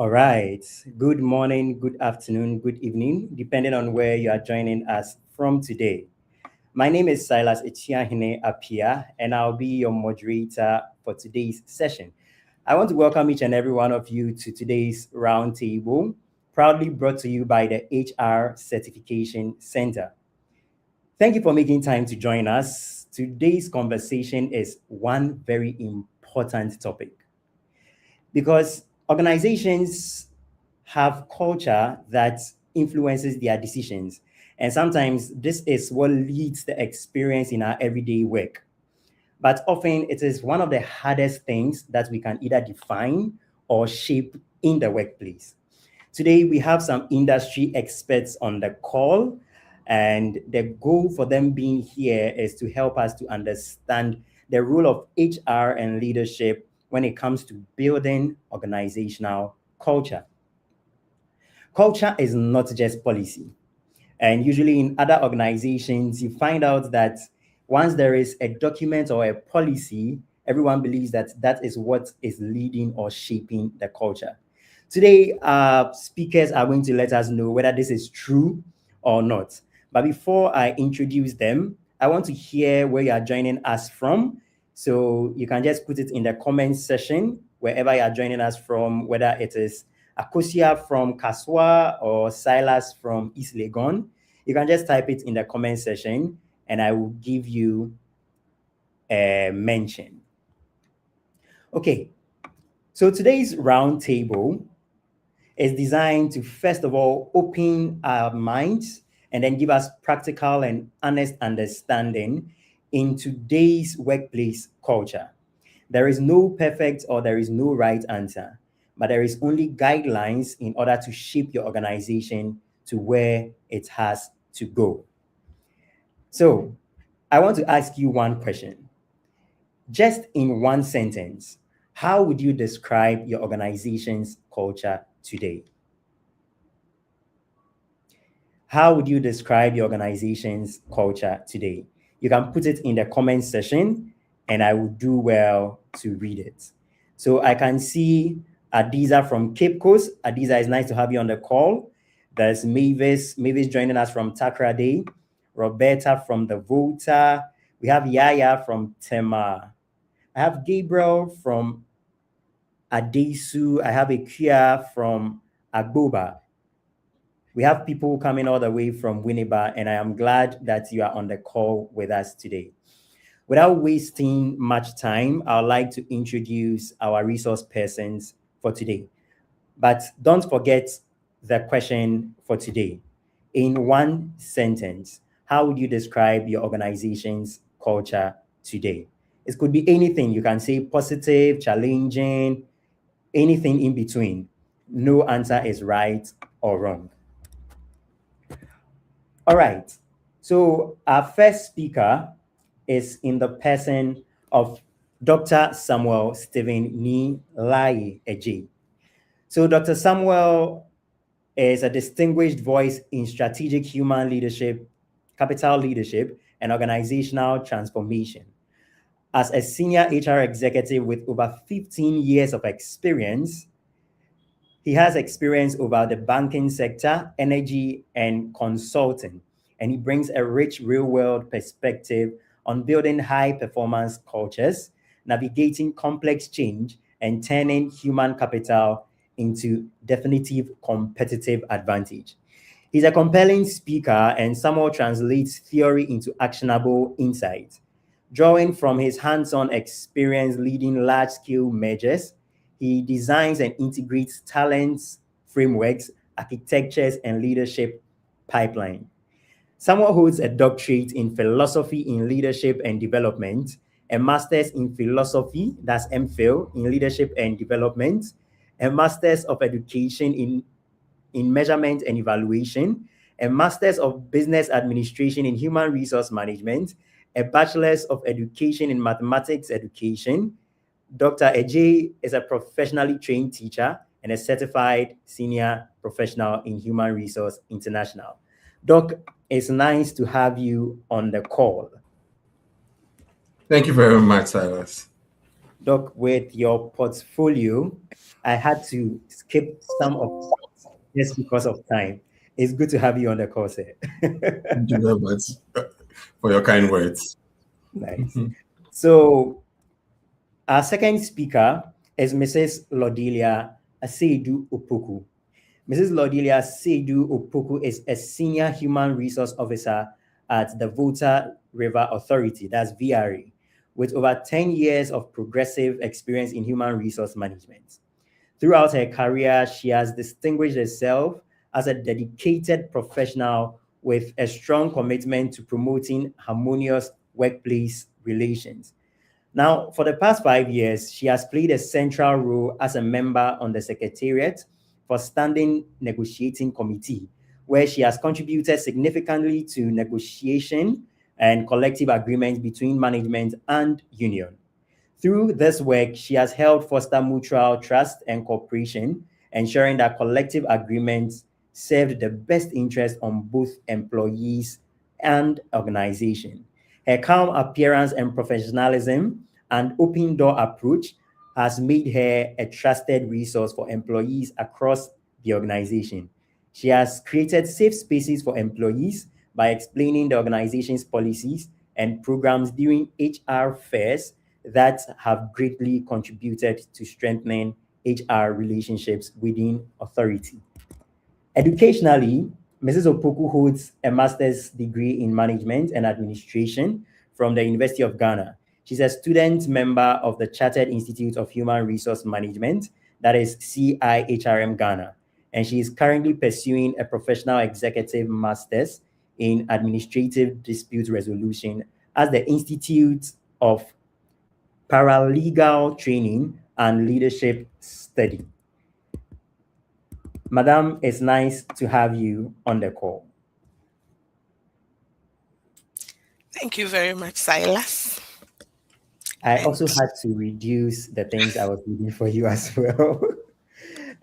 All right. Good morning, good afternoon, good evening, depending on where you are joining us from today. My name is Silas Echiahine Apia, and I'll be your moderator for today's session. I want to welcome each and every one of you to today's roundtable, proudly brought to you by the HR Certification Center. Thank you for making time to join us. Today's conversation is one very important topic because organizations have culture that influences their decisions. And sometimes this is what leads the experience in our everyday work. But often it is one of the hardest things that we can either define or shape in the workplace. Today, we have some industry experts on the call, and the goal for them being here is to help us to understand the role of HR and leadership when it comes to building organizational culture. Culture is not just policy. And usually in other organizations, you find out that once there is a document or a policy, everyone believes that that is what is leading or shaping the culture. Today, our speakers are going to let us know whether this is true or not. But before I introduce them, I want to hear where you are joining us from. So you can just put it in the comments section, wherever you are joining us from, whether it is Akosia from Kaswa or Silas from East Legon. You can just type it in the comment section and I will give you a mention. Okay, so today's roundtable is designed to, first of all, open our minds and then give us practical and honest understanding in today's workplace culture. There is no perfect or there is no right answer, but there is only guidelines in order to shape your organization to where it has to go. So I want to ask you one question. Just in one sentence, how would you describe your organization's culture today? How would you describe your organization's culture today? You can put it in the comment section and I will do well to read it. So I can see Adiza from Cape Coast. Adiza, it's nice to have you on the call. There's Mavis joining us from Takrade, Roberta from the Volta. We have Yaya from Tema. I have Gabriel from Adesu. I have Akia from Agboba. We have people coming all the way from Winneba, and I am glad that you are on the call with us today. Without wasting much time, I would like to introduce our resource persons for today. But don't forget the question for today. In one sentence, how would you describe your organization's culture today? It could be anything. You can say positive, challenging, anything in between. No answer is right or wrong. All right. So our first speaker is in the person of Dr. Samuel Stephen Ni Lai Eji. So Dr. Samuel is a distinguished voice in strategic human leadership, capital leadership, and organizational transformation. As a senior HR executive with over 15 years of experience, he has experience over the banking sector, energy, and consulting, and he brings a rich real-world perspective on building high-performance cultures, navigating complex change, and turning human capital into definitive competitive advantage. He's a compelling speaker and somehow translates theory into actionable insight. Drawing from his hands-on experience leading large-scale mergers, he designs and integrates talents, frameworks, architectures, and leadership pipeline. Samuel holds a doctorate in philosophy in leadership and development, a master's in philosophy, that's MPhil, in leadership and development, a master's of education in measurement and evaluation, a master's of business administration in human resource management, a bachelor's of education in mathematics education. Dr. Eji is a professionally trained teacher and a certified senior professional in Human Resource International. Doc, it's nice to have you on the call. Thank you very much, Silas. Doc, with your portfolio, I had to skip some of just because of time. It's good to have you on the call, sir. Thank you very much for your kind words. Nice. So, our second speaker is Mrs. Lodelia Aseidu Opoku. Mrs. Lodelia Aseidu Opoku is a senior human resource officer at the Volta River Authority, that's VRA, with over 10 years of progressive experience in human resource management. Throughout her career, she has distinguished herself as a dedicated professional with a strong commitment to promoting harmonious workplace relations. Now, for the past 5 years, she has played a central role as a member on the Secretariat for Standing Negotiating Committee, where she has contributed significantly to negotiation and collective agreements between management and union. Through this work, she has helped foster mutual trust and cooperation, ensuring that collective agreements serve the best interest on both employees and organization. Her calm appearance and professionalism and open door approach has made her a trusted resource for employees across the organization. She has created safe spaces for employees by explaining the organization's policies and programs during HR fairs that have greatly contributed to strengthening HR relationships within authority. Educationally, Mrs. Opoku holds a master's degree in management and administration from the University of Ghana. She's a student member of the Chartered Institute of Human Resource Management, that is CIHRM Ghana, and she is currently pursuing a professional executive master's in administrative dispute resolution at the Institute of Paralegal Training and Leadership Study. Madam, it's nice to have you on the call. Thank you very much, Silas. I And also had to reduce the things I was reading for you as well.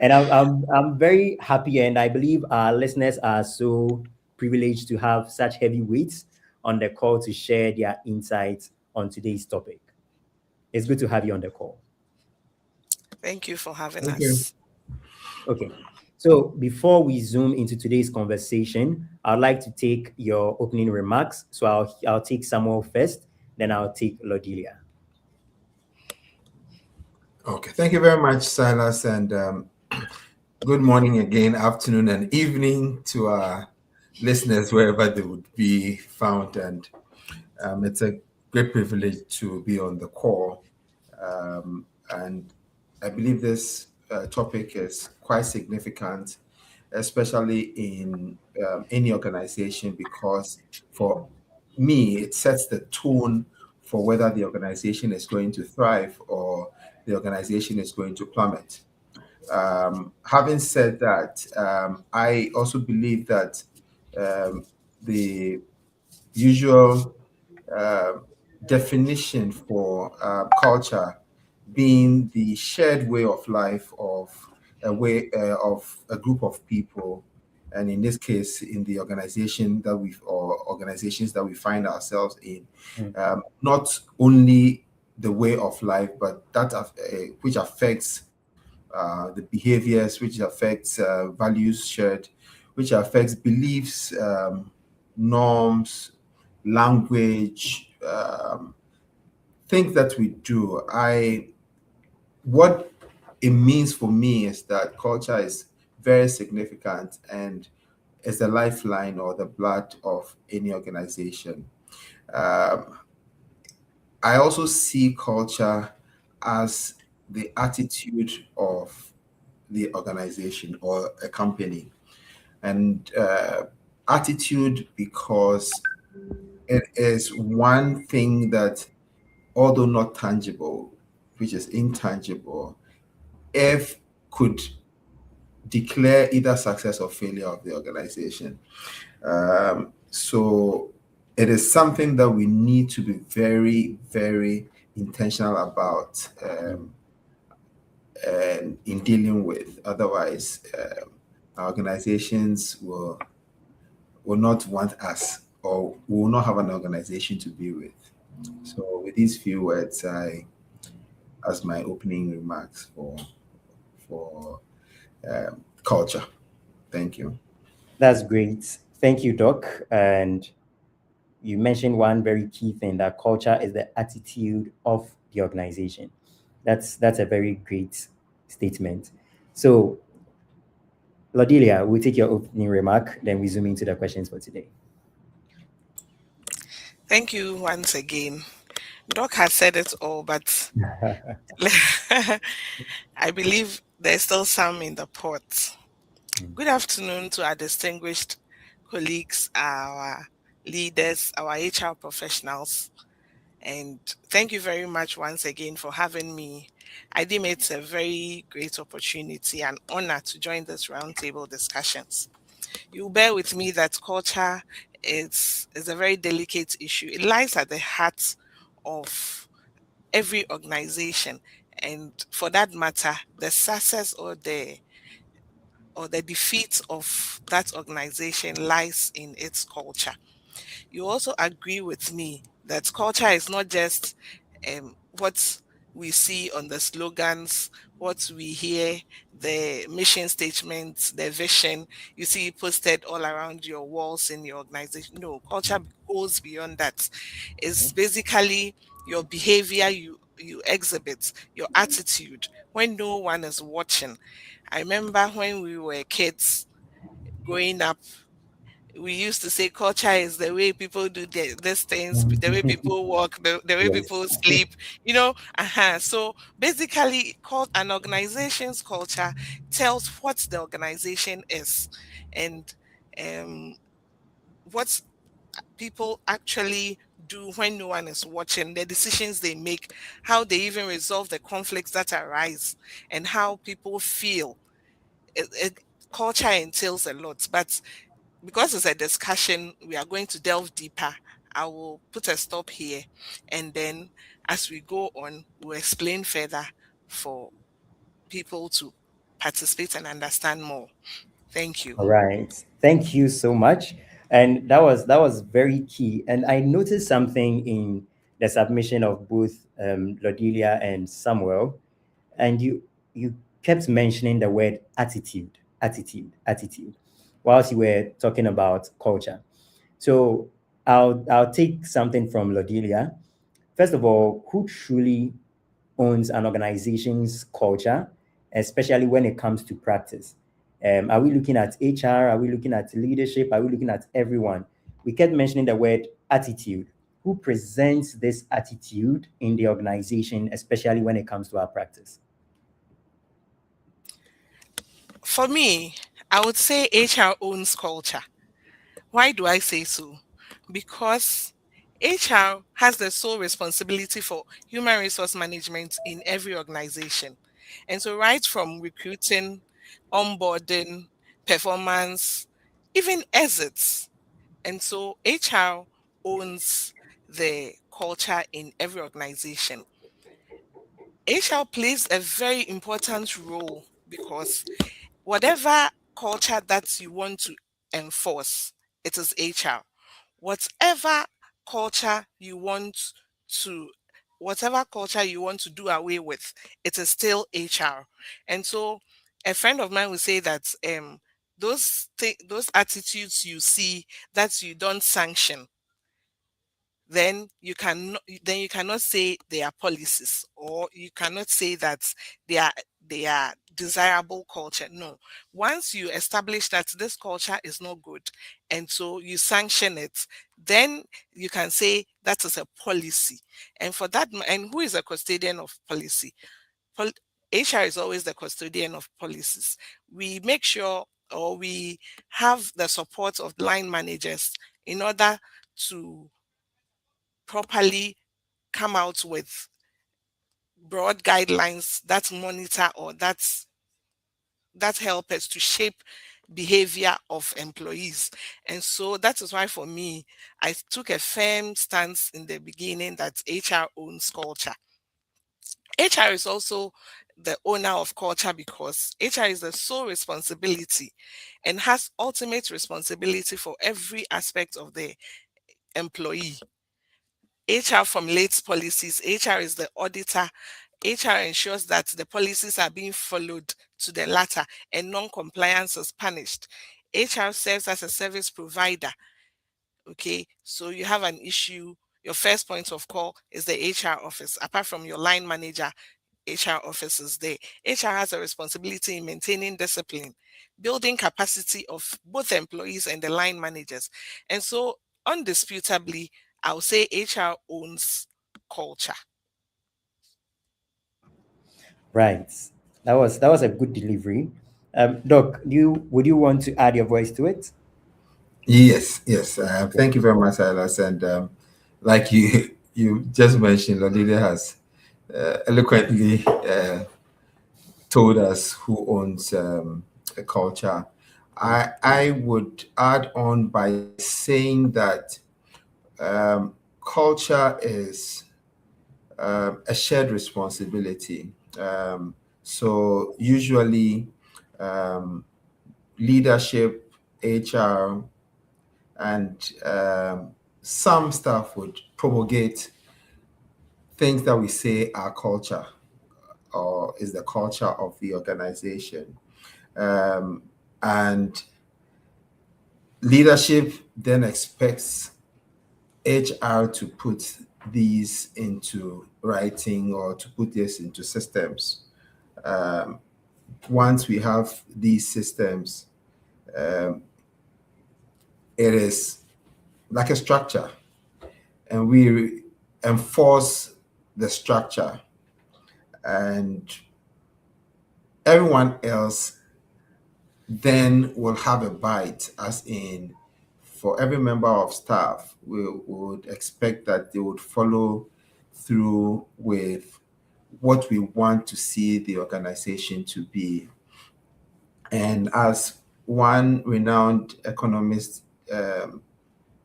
And I'm very happy, and I believe our listeners are so privileged to have such heavyweights on the call to share their insights on today's topic. It's good to have you on the call. thank you for having Thank you. us. Okay. So before we zoom into today's conversation, I'd like to take your opening remarks. So I'll take Samuel first, then I'll take Lodelia. Okay, thank you very much, Silas, and good morning again, afternoon, and evening to our listeners wherever they would be found. And it's a great privilege to be on the call. And I believe this topic is quite significant, especially in any organization, because for me, it sets the tone for whether the organization is going to thrive or the organization is going to plummet. Having said that, I also believe that the usual uh, definition for culture being the shared way of life of a group of people, and in this case, in the organization that we or organizations that we find ourselves in, not only the way of life, but that which affects the behaviors, which affects values shared, which affects beliefs, norms, language, things that we do. What it means for me is that culture is very significant and is the lifeline or the blood of any organization. Um, I also see culture as the attitude of the organization or a company, and attitude because it is one thing that, although not tangible, which is intangible, if could declare either success or failure of the organization. So it is something that we need to be very, very intentional about in dealing with. Otherwise, our organizations will not want us, or we will not have an organization to be with. So with these few words, as my opening remarks for culture. Thank you. That's great. Thank you, Doc. And you mentioned one very key thing, that culture is the attitude of the organization. That's a very great statement. So, Lodelia, we'll take your opening remark, then we zoom into the questions for today. Thank you once again. Doc has said it all, but I believe there's still some in the pot. Good afternoon to our distinguished colleagues, our leaders, our HR professionals, and thank you very much once again for having me. I deem it's a very great opportunity and honor to join this roundtable discussions. You bear with me that culture is a very delicate issue. It lies at the heart of every organization, and for that matter, the success or the defeat of that organization lies in its culture. You also agree with me that culture is not just what we see on the slogans, what we hear, the mission statements, the vision you see posted all around your walls in your organization. No, culture goes beyond that. It's basically your behavior you exhibit, your attitude when no one is watching. I remember when we were kids growing up, we used to say culture is the way people do these things, the way people walk, the way Yes. people sleep, So basically, an organization's culture tells what the organization is, and um, what people actually do when no one is watching, the decisions they make, how they even resolve the conflicts that arise, and how people feel. Culture entails a lot, but because it's a discussion, we are going to delve deeper. I will put a stop here, and then as we go on, we'll explain further for people to participate and understand more. Thank you. All right. Thank you so much. And that was very key. And I noticed something in the submission of both Lodelia and Samuel, and you kept mentioning the word attitude, attitude, whilst you were talking about culture. So I'll take something from Lodelia. First of all, who truly owns an organization's culture, especially when it comes to practice? Are we looking at HR? Are we looking at leadership? Are we looking at everyone? We kept mentioning the word attitude. Who presents this attitude in the organization, especially when it comes to our practice? For me, I would say HR owns culture. Why do I say so? Because HR has the sole responsibility for human resource management in every organization. And so, right from recruiting, onboarding, performance, even exits. And so, HR owns the culture in every organization. HR plays a very important role because whatever culture that you want to enforce, it is HR. Whatever culture you want to whatever culture you want to do away with, it is still HR. And so a friend of mine will say that those attitudes you see that you don't sanction, then you cannot say they are policies, or you cannot say that they are desirable culture. No, once you establish that this culture is not good, and so you sanction it, then you can say that is a policy. And for that, and who is a custodian of policy? Pol- HR is always the custodian of policies. We make sure, or we have the support of line managers in order to properly come out with broad guidelines that monitor, or that help us to shape behavior of employees. And so that is why for me, I took a firm stance in the beginning that HR owns culture. HR is also the owner of culture because HR is the sole responsibility and has ultimate responsibility for every aspect of the employee. HR formulates policies. HR is the auditor. HR ensures that the policies are being followed to the latter and non-compliance is punished. HR serves as a service provider. Okay, so you have an issue, your first point of call is the HR office. Apart from your line manager, HR officers there. HR has a responsibility in maintaining discipline, building capacity of both employees and the line managers. And so, undisputably, I'll say HR owns culture. Right. That was a good delivery. Doc, would you want to add your voice to it? Yes, yes. Okay. Thank you very much, Silas. And like you you just mentioned, Lolita has eloquently told us who owns a culture. I would add on by saying that culture is a shared responsibility. So usually, um, leadership, HR, and some staff would promulgate things that we say are culture or is the culture of the organization. Um, and leadership then expects HR to put these into writing or to put this into systems. Um, Once we have these systems, um, it is like a structure, and we enforce the structure, and everyone else then will have a bite, as in, for every member of staff, we would expect that they would follow through with what we want to see the organization to be. And as one renowned economist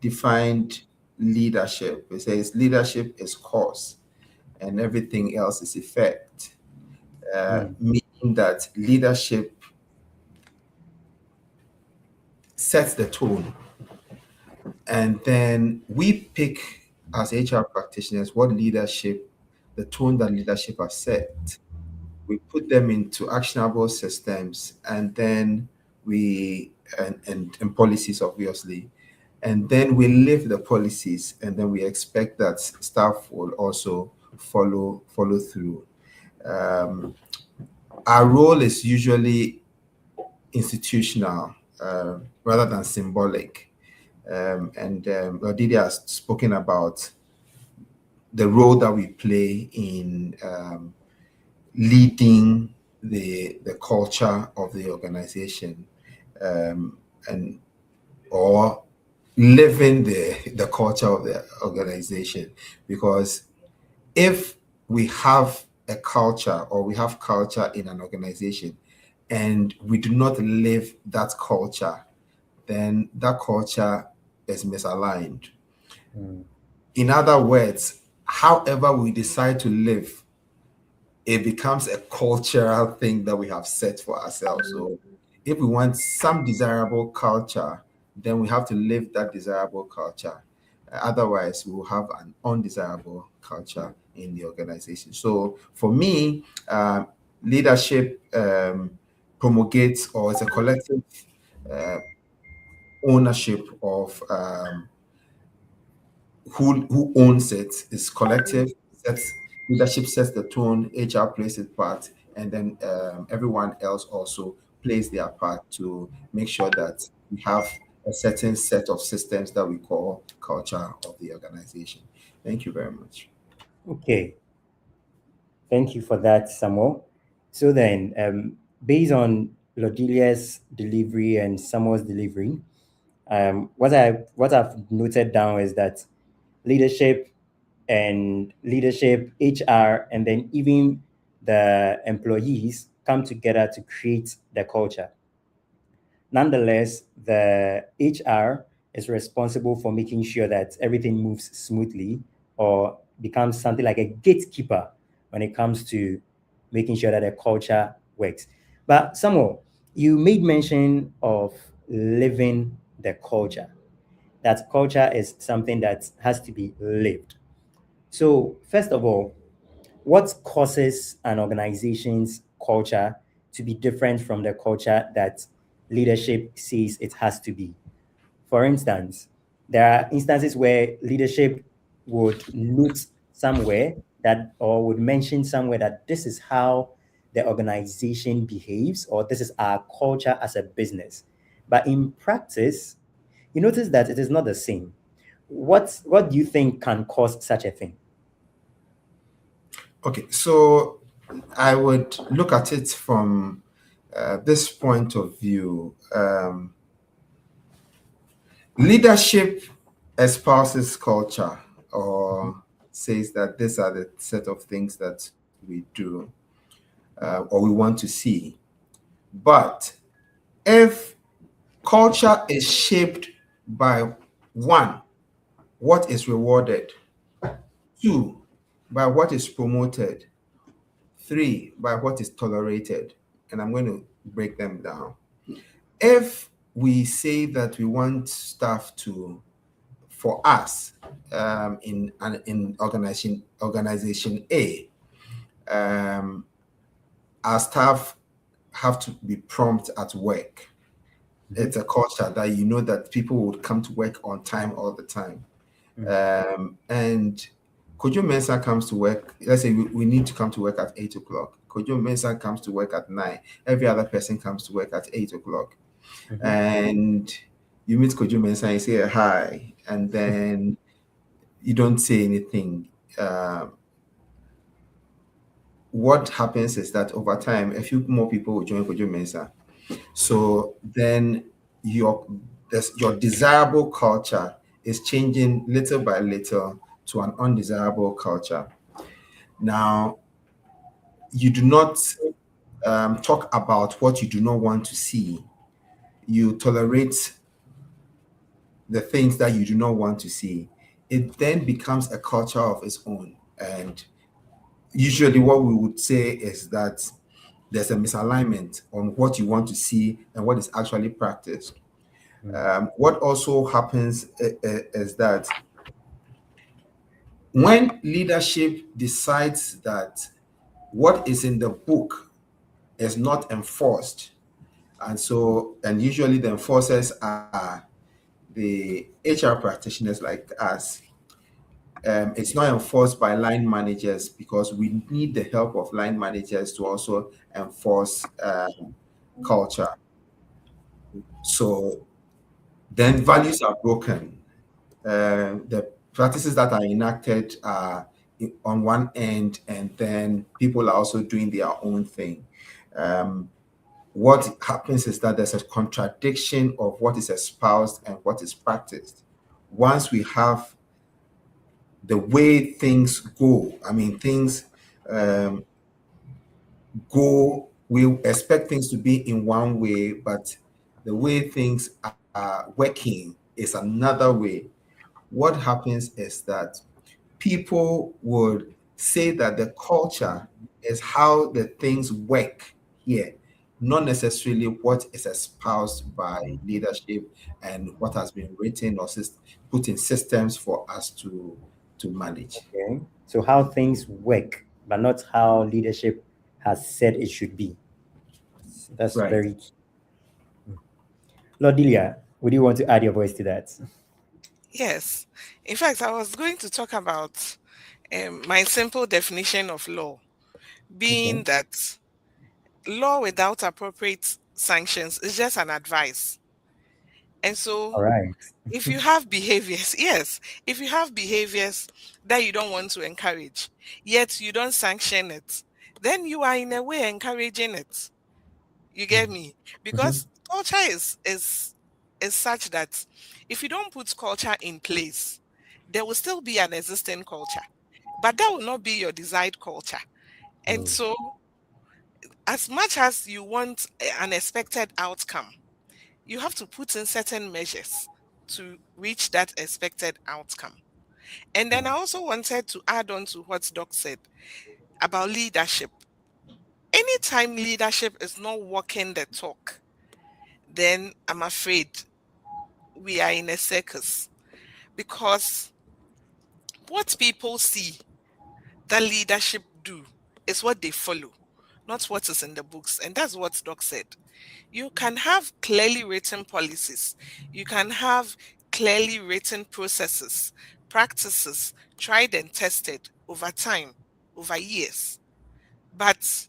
defined leadership, it says leadership is cause and everything else is effect, Mm, meaning that leadership sets the tone. And then we pick as HR practitioners what leadership, the tone that leadership has set. We put them into actionable systems, and then and policies, obviously. And then we live the policies, and then we expect that staff will also follow through. Um, our role is usually institutional rather than symbolic. And Odidia has spoken about the role that we play in leading the culture of the organization, and or living the culture of the organization. Because if we have a culture, or we have culture in an organization, and we do not live that culture, then that culture is misaligned. mm, In other words, however we decide to live, it becomes a cultural thing that we have set for ourselves. So if we want some desirable culture, then we have to live that desirable culture. Otherwise, we will have an undesirable culture in the organization. So for me, leadership promulgates, or it's a collective uh, ownership of who owns it. Is collective. Sets Leadership sets the tone. HR plays its part, and then everyone else also plays their part to make sure that we have a certain set of systems that we call culture of the organization. Thank you very much. okay. Thank you for that, Samuel. So then, based on Lodilia's delivery and Samuel's delivery, what I've noted down is that leadership leadership, HR, and then even the employees come together to create the culture. Nonetheless, the HR is responsible for making sure that everything moves smoothly or becomes something like a gatekeeper when it comes to making sure that the culture works. But Samuel, you made mention of living the culture. That culture is something that has to be lived. So, first of all, What causes an organization's culture to be different from the culture that leadership says it has to be? For instance, there are instances where leadership would note somewhere that, or would mention somewhere that this is how the organization behaves, or this is our culture as a business. But in practice, you notice that it is not the same. What do you think can cause such a thing? Okay, so I would look at it from this point of view. Leadership espouses culture or says that these are the set of things that we do or we want to see. But if culture is shaped by one, what is rewarded, two, by what is promoted, three, by what is tolerated, and I'm going to break them down. If we say that we want staff to, for us, in organization A, our staff have to be prompt at work. It's a culture that you know that people would come to work on time all the time. And Kojo Mensah comes to work. Let's say we need to come to work at 8 o'clock. Kojo Mensah comes to work at 9. Every other person comes to work at 8 o'clock. And you meet Kojo Mensah and you say hi, and then you don't say anything. What happens is that over time, a few more people will join Kojo Mensah. So then your desirable culture is changing little by little to an undesirable culture. Now, you do not talk about what you do not want to see. You tolerate the things that you do not want to see. It then becomes a culture of its own. And usually what we would say is that there's a misalignment on what you want to see and what is actually practiced. What also happens is that when leadership decides that what is in the book is not enforced, and usually the enforcers are the HR practitioners like us. It's not enforced by line managers because we need the help of line managers to also enforce culture. So then values are broken. The practices that are enacted are on one end, and then people are also doing their own thing. What happens is that there's a contradiction of what is espoused and what is practiced. Once we have the way things go, I mean, things go, we expect things to be in one way, but the way things are working is another way. What happens is that people would say that the culture is how the things work here, not necessarily what is espoused by leadership and what has been written or put in systems for us to manage. Okay. So how things work, but not how leadership has said it should be. That's Right. very key. Lord Delia, would you want to add your voice to that? Yes. In fact, I was going to talk about my simple definition of law being Okay. that law without appropriate sanctions is just an advice. And so All right. if you have behaviors, yes, if you have behaviors that you don't want to encourage, yet you don't sanction it, then you are in a way encouraging it. You get me? Mm-hmm. Because culture is such that if you don't put culture in place, there will still be an existing culture, but that will not be your desired culture. And Mm. so, as much as you want an expected outcome, you have to put in certain measures to reach that expected outcome. And then I also wanted to add on to what Doc said about leadership. Anytime leadership is not walking the talk, then I'm afraid we are in a circus, because what people see that leadership do is what they follow, not what is in the books. And that's what Doc said. You can have clearly written policies, you can have clearly written processes, practices, tried and tested over time, over years. But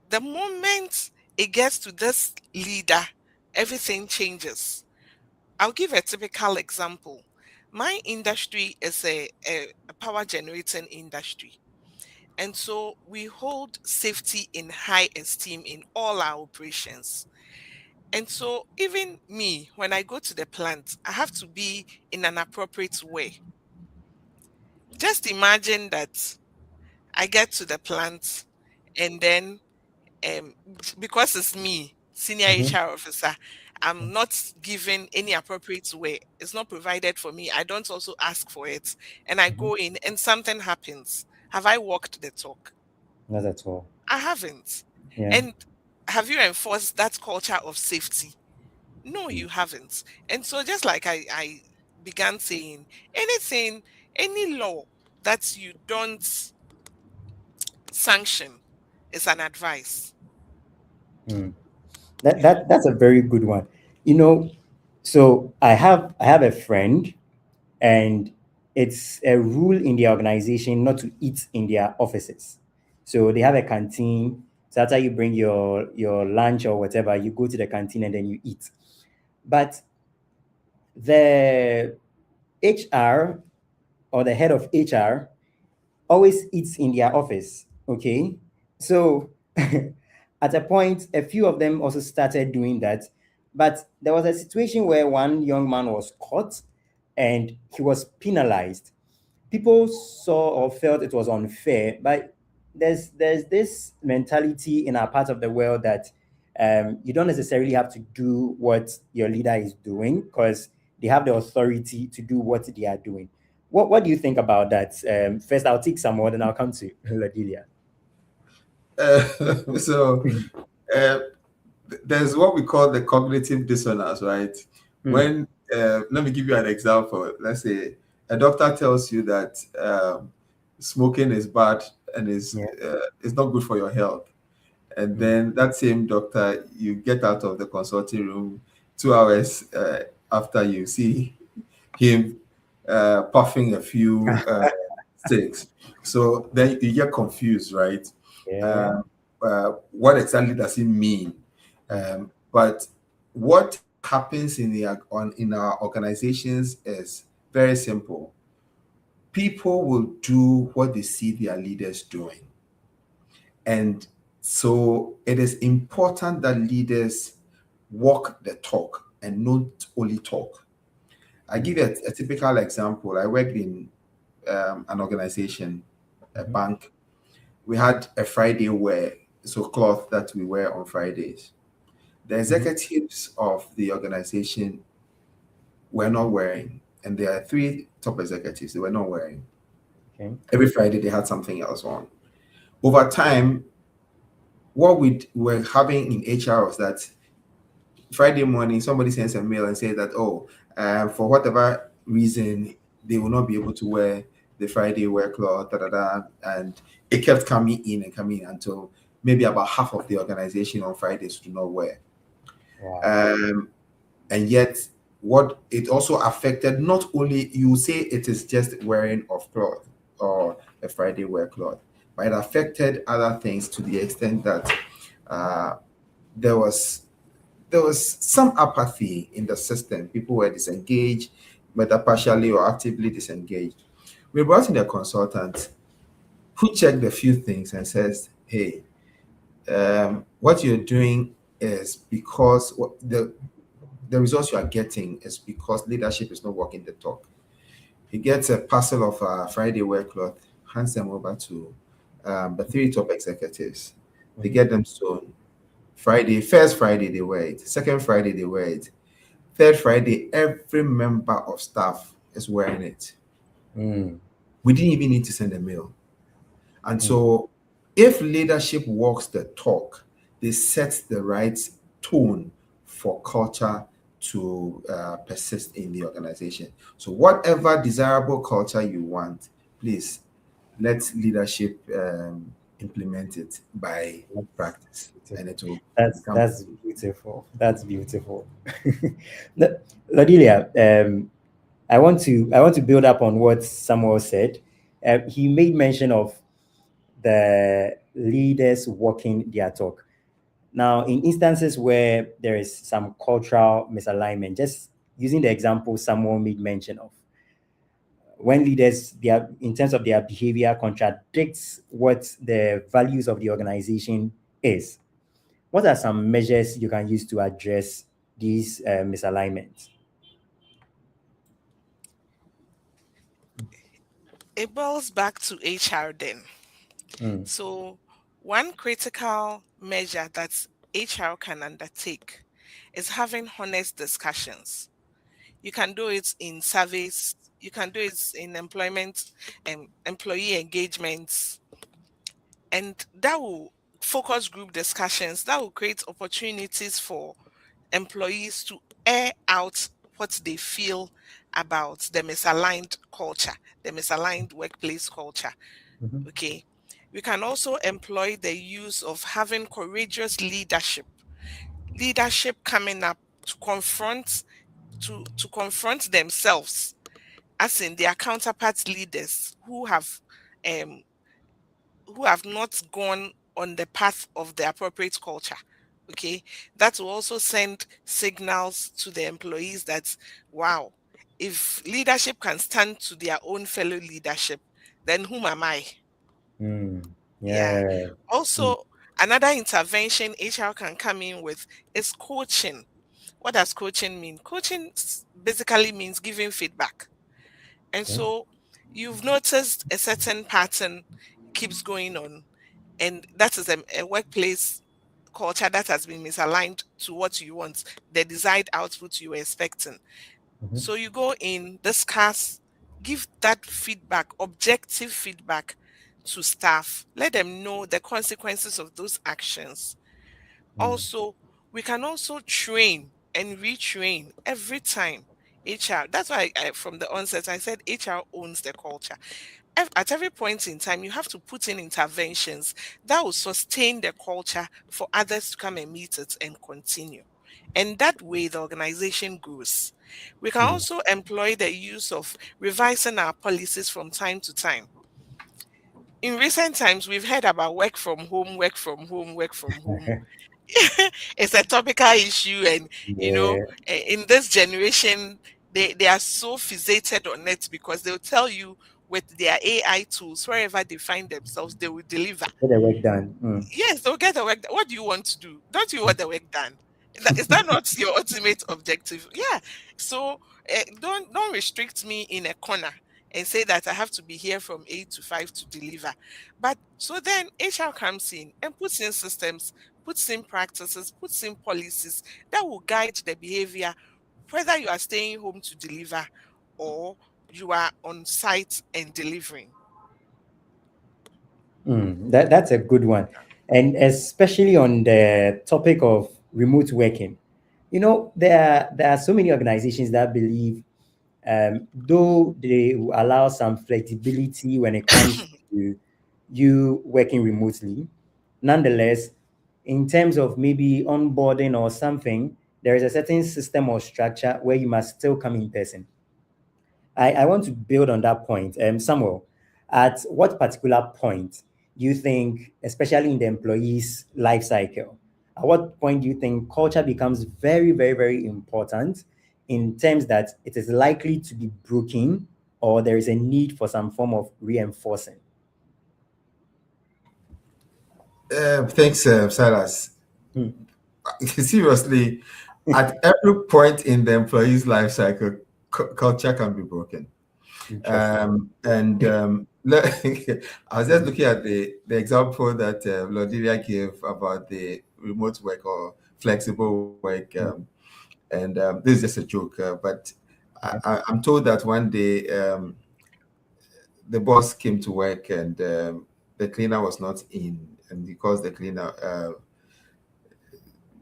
the moment it gets to this leader, everything changes. I'll give a typical example. My industry is a power generating industry. And so we hold safety in high esteem in all our operations. And so even me, when I go to the plant, I have to be in an appropriate way. Just imagine that I get to the plant and then because it's me, senior Mm-hmm. HR officer, I'm not given any appropriate way. It's not provided for me. I don't also ask for it. And I Mm-hmm. go in and something happens. Have I walked the talk? Not at all. I haven't. Yeah. And have you enforced that culture of safety? No, Mm. you haven't. And so just like I began saying, anything, any law that you don't sanction is an advice. Mm. That's a very good one. You know, so I have a friend, and it's a rule in the organization not to eat in their offices. So they have a canteen. So after you bring your lunch or whatever, you go to the canteen and then you eat. But the HR or the head of HR always eats in their office. Okay. So at a point, a few of them also started doing that. But there was a situation where one young man was caught and he was penalized. People saw or felt it was unfair, but there's this mentality in our part of the world that you don't necessarily have to do what your leader is doing because they have the authority to do what they are doing. What do you think about that? First, I'll take some more, then I'll come to Ladilia. So uh, there's what we call the cognitive dissonance, right? Mm, When let me give you an example. Let's say a doctor tells you that smoking is bad and yeah. is not good for your health, and Mm. then that same doctor, you get out of the consulting room 2 hours after you see him puffing a few sticks. So then you get confused, right? Yeah. Um, what exactly does it mean? Mm, But what happens in our organizations is very simple. People will do what they see their leaders doing, and so it is important that leaders walk the talk and not only talk. I mm, give you a typical example. I worked in an organization, a mhm, bank. We had a Friday wear, so cloth that we wear on Fridays. The mhm, executives of the organization were not wearing, and there are three top executives, they were not wearing. okay. Every Friday they had something else on. Over time, what we were having in HR was that Friday morning somebody sends a mail and says that, oh, for whatever reason, they will not be able to wear the Friday wear cloth, da, da, da. And it kept coming in and coming in until maybe about half of the organization on Fridays do not wear. Wow. Um, and yet what it also affected, not only you say it is just wearing of cloth or a Friday wear cloth, but it affected other things to the extent that uh, there was some apathy in the system. People were disengaged, whether partially or actively disengaged. We brought in a consultant who checked a few things and says, hey, what you're doing is because the results you are getting is because leadership is not walking the talk. He gets a parcel of Friday wear cloth, hands them over to the three top executives. They Mhm, get them sewn. First Friday they wear it. Second Friday they wear it. Third Friday, every member of staff is wearing it. mm, We didn't even need to send a mail. And mm, so, if leadership walks the talk, they set the right tone for culture to persist in the organization. So, whatever desirable culture you want, please let leadership implement it by That's practice, and beautiful. it will That's become. that's beautiful. That's beautiful. Lodilia, I want to build up on what Samuel said. He made mention of the leaders walking their talk. Now, in instances where there is some cultural misalignment, just using the example Samuel made mention of, when leaders, their in terms of their behavior contradicts what the values of the organization is, what are some measures you can use to address these misalignments? It boils back to HR then. Mm, So, one critical measure that HR can undertake is having honest discussions. You can do it in surveys, you can do it in employment and employee engagements, and that will focus group discussions that will create opportunities for employees to air out what they feel about the misaligned culture, the misaligned workplace culture. mhm, Okay. We can also employ the use of having courageous leadership. Leadership coming up to confront themselves, as in their counterpart leaders um who have not gone on the path of the appropriate culture. Okay. That will also send signals to the employees that, wow, if leadership can stand to their own fellow leadership, then whom am I? mm, Yeah. yeah. Mm, Also, another intervention HR can come in with is coaching. What does coaching mean? Coaching basically means giving feedback. And okay. so you've noticed a certain pattern keeps going on, and that is a workplace culture that has been misaligned to what you want, the desired output you were expecting. Mhm, So you go in, discuss, give that feedback, objective feedback to staff. Let them know the consequences of those actions. mm, Also, we can also train and retrain every time. HR, that's why from the onset I said HR owns the culture. At every point in time, you have to put in interventions that will sustain the culture for others to come and meet it and continue. And that way, the organization grows. We can mm. also employ the use of revising our policies from time to time. In recent times, we've heard about work from home, work from home, work from home. It's a topical issue, and Yeah, in this generation, they are so fixated on it because they'll tell you with their AI tools, wherever they find themselves, they will deliver. get the work done. Mm. Yes, they'll get the work. What do you want to do? Don't you want the work done? Is that not your ultimate objective? Yeah. So don't restrict me in a corner and say that I have to be here from 8 to 5 to deliver. But so then HR comes in and puts in systems, puts in practices, puts in policies that will guide the behavior, whether you are staying home to deliver or you are on site and delivering. That's a good one. And especially on the topic of remote working, there are so many organizations that believe, though they will allow some flexibility when it comes to you working remotely, nonetheless, in terms of maybe onboarding or something, there is a certain system or structure where you must still come in person. I want to build on that point. Samuel, at what particular point do you think, especially in the employee's life cycle, at what point do you think culture becomes very, very, very important in terms that it is likely to be broken or there is a need for some form of reinforcing? Thanks, Silas. Hmm, Seriously, at every point in the employee's life cycle, culture can be broken. interesting. And I was just looking at the example that Lodilia gave about the remote work or flexible work. Hmm, And this is just a joke, but okay. I'm told that one day the boss came to work and the cleaner was not in. And because the cleaner,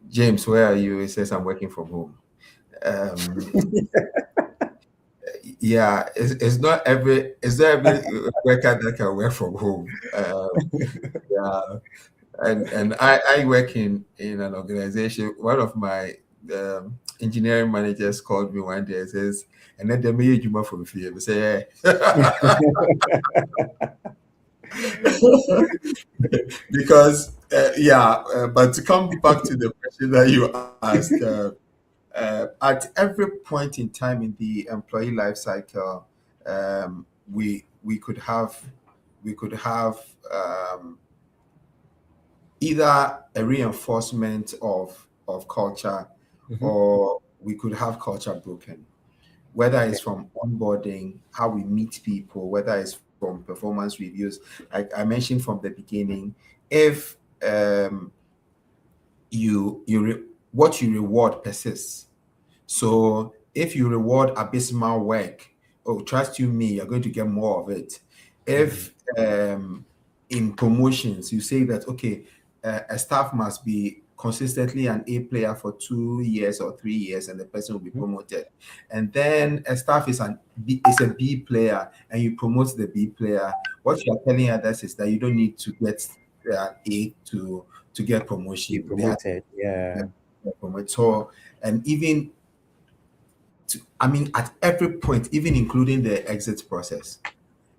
James, where are you? He says, I'm working from home. Um, Yeah, it's not every worker that can work from home. Yeah, and I work in an organization. One of my engineering managers called me one day and says, "And then they made you from fear." We say, because but to come back to the question that you asked, at every point in time in the employee life cycle, we could have either a reinforcement of culture, Mhm. or we could have culture broken, whether Okay. it's from onboarding, how we meet people, whether it's from performance reviews. Like I mentioned from the beginning, if what you reward persists. So if you reward abysmal work, oh, trust you me, you're going to get more of it. Mhm. If in promotions you say that, okay, a staff must be consistently an A player for 2 years or 3 years, and the person will be Mhm. promoted, and then a staff is a B player, and you promote the B player, what you are telling others is that you don't need to get A to get Be promotion. They are promoted. Yeah. promoted. So, and even I mean, at every point, even including the exit process.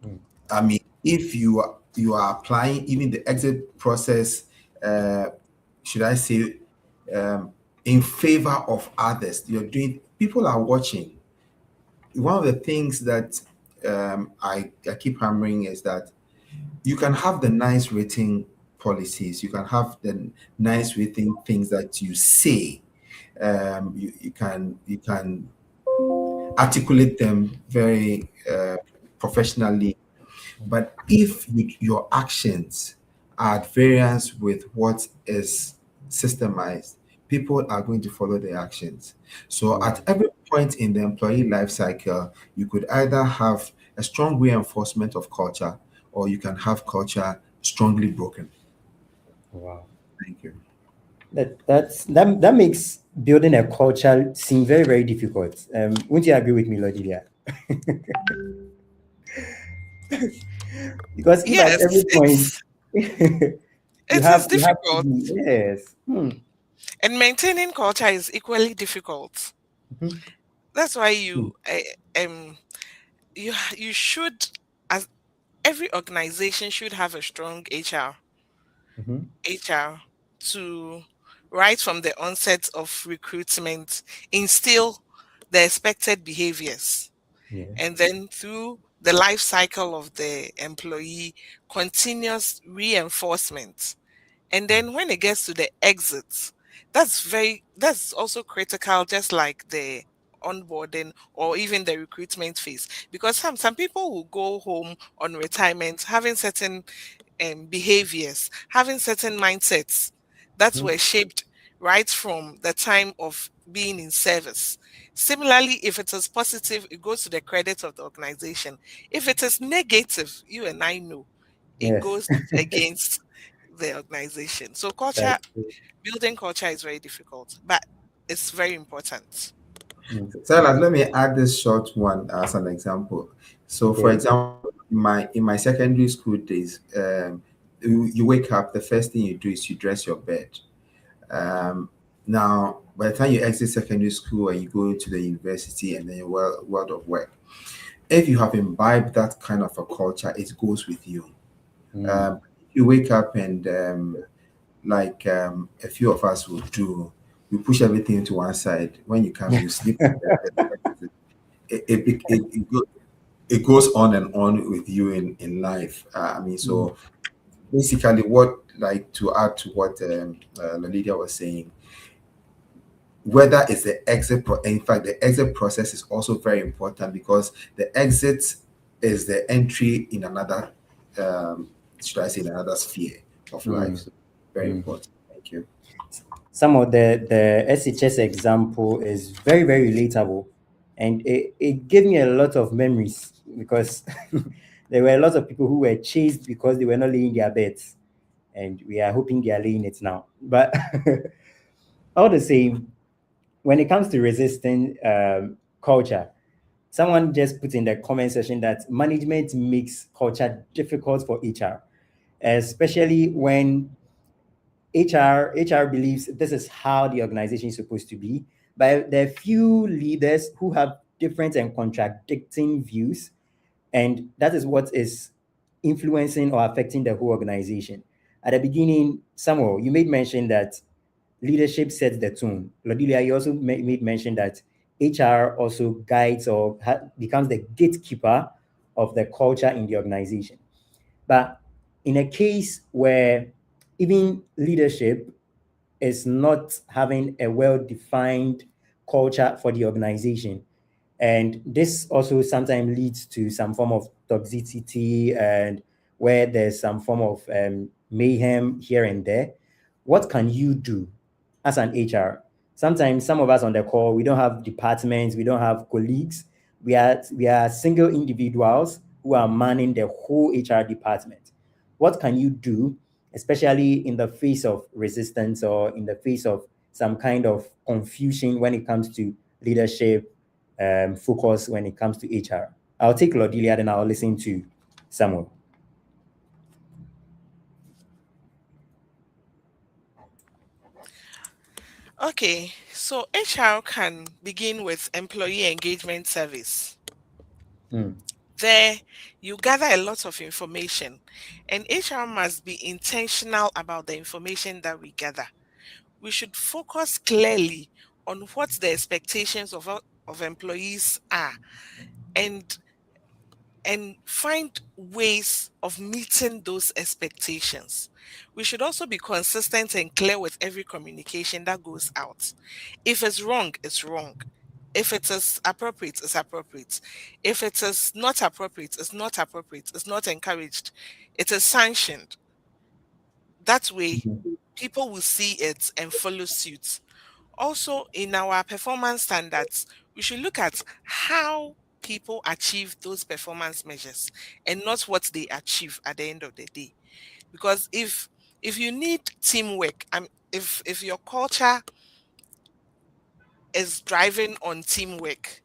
Mm. I mean, if you are applying even the exit process, uh, should I say, in favor of others, you're doing. People are watching. One of the things that I keep hammering is that you can have the nice written policies, you can have the nice written things that you say. You can articulate them very professionally. But if your actions are at variance with what is systemized, people are going to follow the actions. So Yeah. at every point in the employee life cycle, you could either have a strong reinforcement of culture, or you can have culture strongly broken. Wow. Thank you. That makes building a culture seem very, very difficult. Wouldn't you agree with me, Lodilia? Because if at every Yes, point you it have is you have to difficult, be, yes. Hmm. and maintaining culture is equally difficult. Mhm. That's why Hmm. you should, as every organization should have a strong Mhm. HR to, right from the onset of recruitment, instill the expected behaviors, Yeah. and then through the life cycle of the employee, continuous reinforcement. And then when it gets to the exits, that's also critical, just like the onboarding or even the recruitment phase. Because some people will go home on retirement having certain behaviors, having certain mindsets that Mhm. were shaped right from the time of being in service. Similarly, if it is positive, it goes to the credit of the organization. If it is negative, you and I know it Yes. goes against the organization. So That's true. building culture is very difficult, but it's very important. Mm. Silas, let me add this short one as an example. So, for Okay. example, in my secondary school days, you wake up, the first thing you do is you dress your bed. Um, Now, by the time you exit secondary school and you go into the university and then your world of work, if you have imbibed that kind of a culture, it goes with you. Mm. You wake up and like a few of us will do, you push everything to one side. When you come, you sleep. It goes on and on with you in life. I mean, Mm. so basically, what like to add to what Lydia was saying, whether it's the in fact, the exit process is also very important, because the exit is the entry in another, should I say, in another sphere of life. Mm. So very Mm. important. Thank you. Some of the SHS example is very, very relatable, and it gave me a lot of memories because there were a lot of people who were chased because they were not laying their beds, and we are hoping they are laying it now. But all the same, when it comes to resisting culture, Someone just put in the comment section that management makes culture difficult for HR, especially when HR believes this is how the organization is supposed to be. But there are few leaders who have different and contradicting views, and that is what is influencing or affecting the whole organization. At the beginning, Samuel, you made mention that leadership sets the tone. Lodilia, you also made mention that HR also guides or becomes the gatekeeper of the culture in the organization. But in a case where even leadership is not having a well-defined culture for the organization, and this also sometimes leads to some form of toxicity and where there's some form of mayhem here and there. What can you do as an HR? Sometimes some of us on the call, we don't have departments, we don't have colleagues. We are single individuals who are manning the whole HR department. What can you do, especially in the face of resistance or in the face of some kind of confusion when it comes to leadership, focus when it comes to HR? I'll take Lodilia, then I'll listen to Samuel. Okay, so HR can begin with employee engagement service. There, you gather a lot of information, and HR must be intentional about the information that we gather. We should focus clearly on what the expectations of employees are, and find ways of meeting those expectations. We should also be consistent and clear with every communication that goes out. If it's wrong, it's wrong. If it is appropriate, it's appropriate. If it is not appropriate, it's not appropriate. It's not encouraged. It is sanctioned. That way, people will see it and follow suit. Also, in our performance standards, we should look at how people achieve those performance measures and not what they achieve at the end of the day. Because if you need teamwork, if your culture is driving on teamwork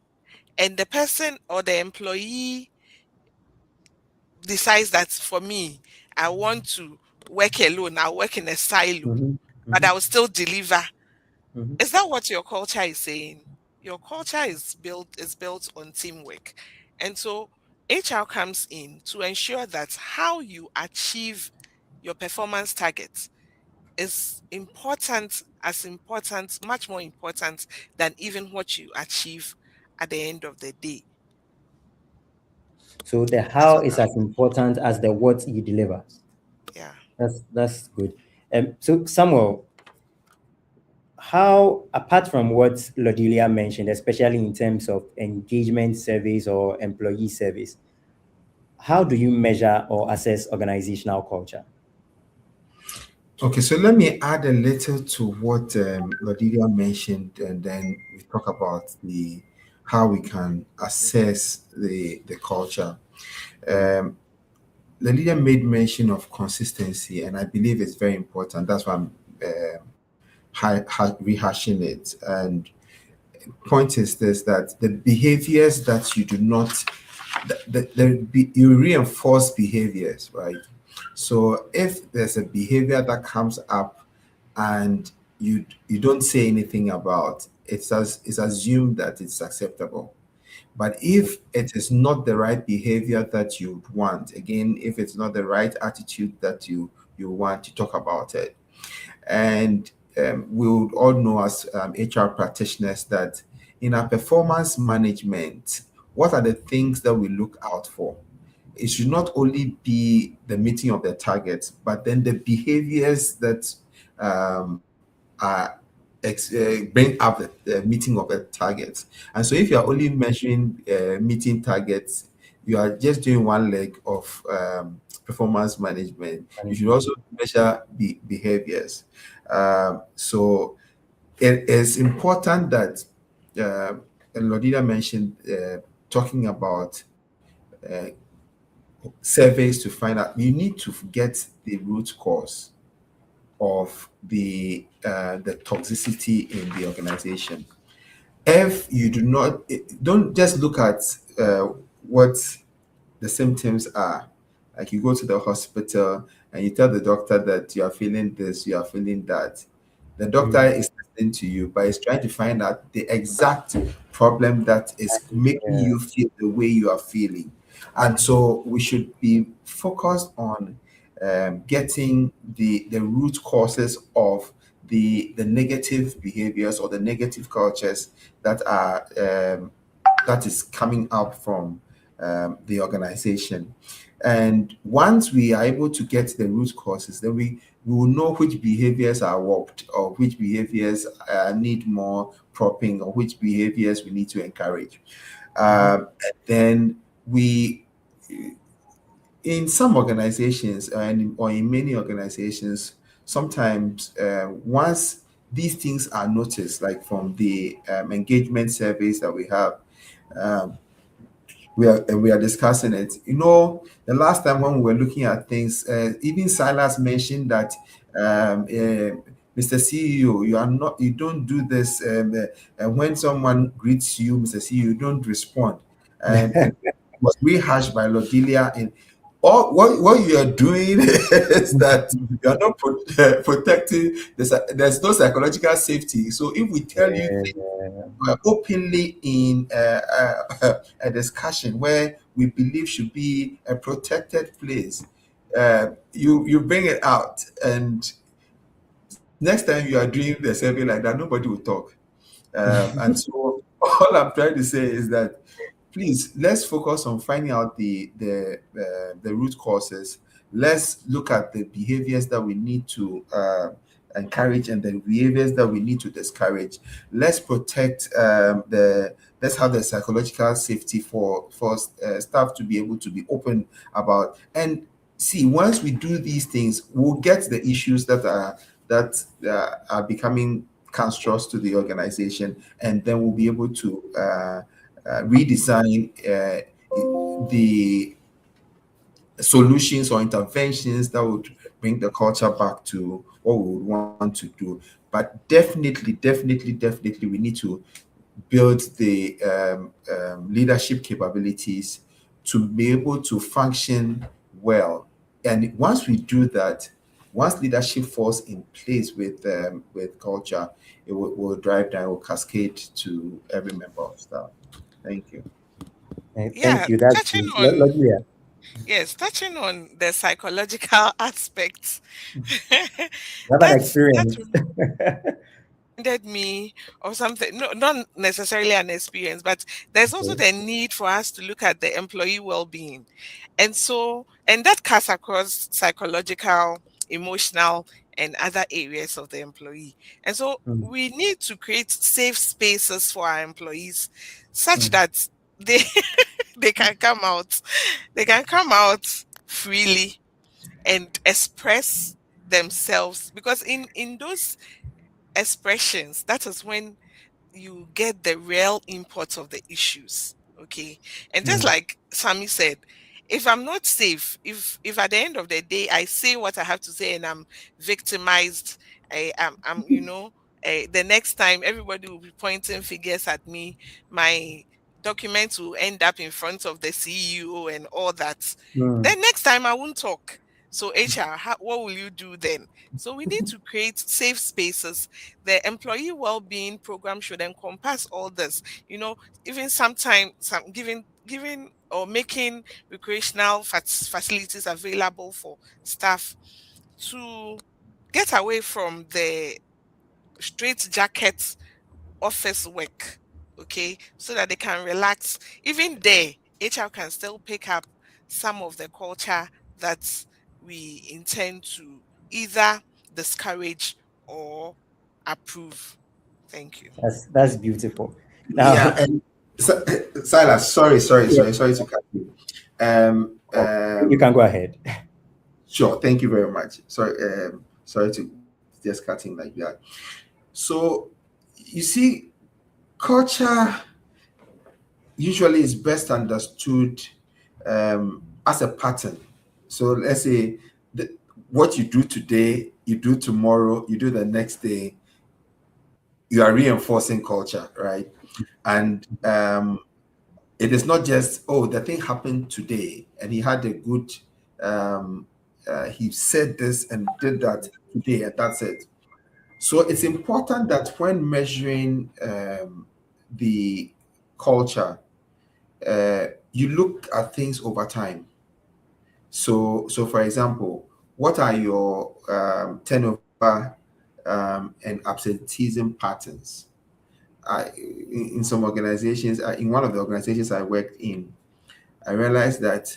and the person or the employee decides that for me, I want to work alone, I'll work in a silo, but I will still deliver. Is that what your culture is saying? Your culture is built on teamwork. And so HR comes in to ensure that how you achieve your performance targets is important, much more important than even what you achieve at the end of the day. So the That's how what is I as important as the what you deliver. Yeah. That's good. So Samuel, how, apart from what Lodilia mentioned, especially in terms of engagement surveys or employee surveys, how do you measure or assess organizational culture? Okay, so let me add a little to what Lodilia mentioned, and then we talk about the how we can assess the culture. Lodilia made mention of consistency, and I believe it's very important. That's why I'm rehashing it. And point is this: that the behaviors that you do not, you reinforce behaviors, right? So if there's a behavior that comes up and you don't say anything about, it's assumed that it's acceptable. But if it is not the right behavior that you want, again, if it's not the right attitude that you want, to talk about it. And we would all know as HR practitioners that in our performance management, what are the things that we look out for? It should not only be the meeting of the targets, but then the behaviors that are bring up the meeting of the targets. And so if you are only measuring meeting targets, you are just doing one leg of performance management. You should also measure behaviors. So it is important that, and Lodina mentioned, talking about surveys to find out, you need to get the root cause of the toxicity in the organization. if you do not, don't just look at what the symptoms are. Like you go to the hospital and you tell the doctor that you are feeling this, you are feeling that. The doctor Mm. is listening to you, but is trying to find out the exact problem that is making Yeah. you feel the way you are feeling. And so we should be focused on getting the root causes of the negative behaviors or the negative cultures that are that is coming up from the organization. And once we are able to get the root causes, then we will know which behaviors are warped or which behaviors need more propping or which behaviors we need to encourage. Mhm. And then we, in some organizations or in many organizations, sometimes once these things are noticed, like from the engagement surveys that we have, um, we are discussing it. You know, the last time when we were looking at things, even Silas mentioned that Mr. CEO, you don't do this. And when someone greets you, Mr. CEO, you don't respond. And was rehashed by Lodelia. In all what you are doing is that you are not protecting. There's no psychological safety. So if we tell you Yeah. openly in a discussion where we believe should be a protected place, you bring it out, and next time you are doing the survey like that, nobody will talk. And so all I'm trying to say is that please let's focus on finding out the root causes. Let's look at the behaviors that we need to encourage and the behaviors that we need to discourage. Let's protect the let's have the psychological safety for staff to be able to be open about. And see, once we do these things, we'll get the issues that are becoming cancerous to the organization, and then we'll be able to redesign the solutions or interventions that would bring the culture back to what we would want to do. But definitely, we need to build the leadership capabilities to be able to function well. And once we do that, once leadership falls in place with culture, it will drive down, will cascade to every member of staff. Thank you. Thank Yeah, you. That's touching good. on Yeah. yes, touching on the psychological aspects. You have an That experience. reminded me of something. No, not necessarily an experience, but there's also Okay. the need for us to look at the employee well-being. And that cuts across psychological, emotional, and other areas of the employee. And so Mm, we need to create safe spaces for our employees such mm, that they they can come out. They can come out freely and express themselves, because in those expressions, that is when you get the real import of the issues. Okay. And just mm, like Sammy said, if I'm not safe, if at the end of the day I say what I have to say and I'm victimized, I'm the next time everybody will be pointing fingers at me, my documents will end up in front of the CEO and all that. mm. Then next time I won't talk. So HR, what will you do then? So we need to create safe spaces. The employee well-being program should encompass all this. Even sometimes some giving or making recreational facilities available for staff to get away from the straight jacket office work, okay, so that they can relax. Even there, HR can still pick up some of the culture that we intend to either discourage or approve. Thank you. That's beautiful. Now, Yeah, and Silas, yeah, sorry to cut you. Um, oh, you can um, go ahead. sure, thank you very much. Sorry to just cutting like that. So you see, culture usually is best understood as a pattern. So let's say what you do today, you do tomorrow, you do the next day, you are reinforcing culture, right? And it is not just, oh, the thing happened today and he had a good, he said this and did that today, and that's it. So it's important that when measuring the culture, you look at things over time. So for example, what are your turnover and absenteeism patterns? In some organizations, in one of the organizations I worked in, I realized that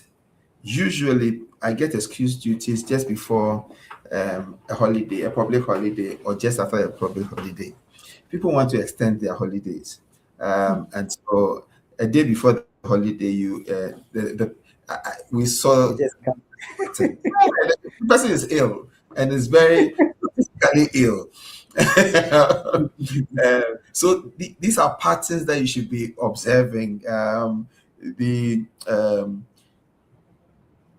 usually I get excuse duties just before a holiday, a public holiday, or just after a public holiday. People want to extend their holidays, and so a day before the holiday, we saw You just come. the person is ill and is very physically ill. These are patterns that you should be observing.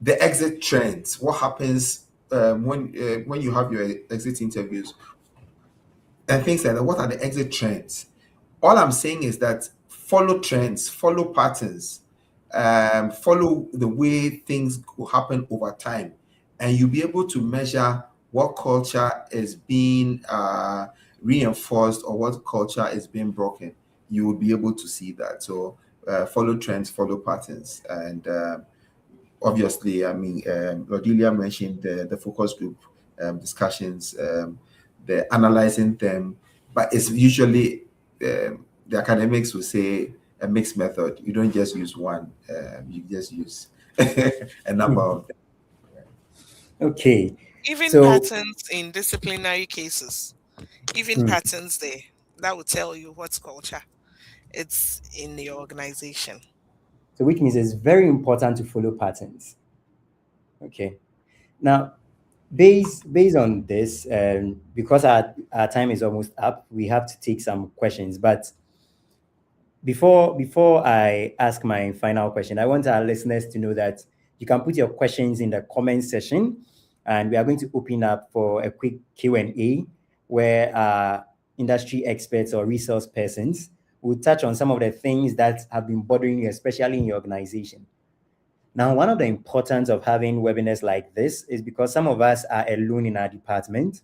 The exit trends. What happens when you have your exit interviews and things like that? What are the exit trends? All I'm saying is that follow trends, follow patterns, follow the way things will happen over time, and you'll be able to measure what culture is being reinforced or what culture is being broken. You will be able to see that. So follow trends, follow patterns, and obviously, I mean, Rodelia mentioned the focus group discussions, the analyzing them, but it's usually the academics will say a mixed method. You don't just use one, you just use a number of them. Okay. Even So, patterns in disciplinary cases, even mm, patterns there, that will tell you what's culture it's in your organization. so which means it's very important to follow patterns. Okay. Now, based on this, because our time is almost up, we have to take some questions. But before I ask my final question, I want our listeners to know that you can put your questions in the comment section, and we are going to open up for a quick Q&A where industry experts or resource persons will touch on some of the things that have been bothering you, especially in your organization. Now, one of the importance of having webinars like this is because some of us are alone in our department,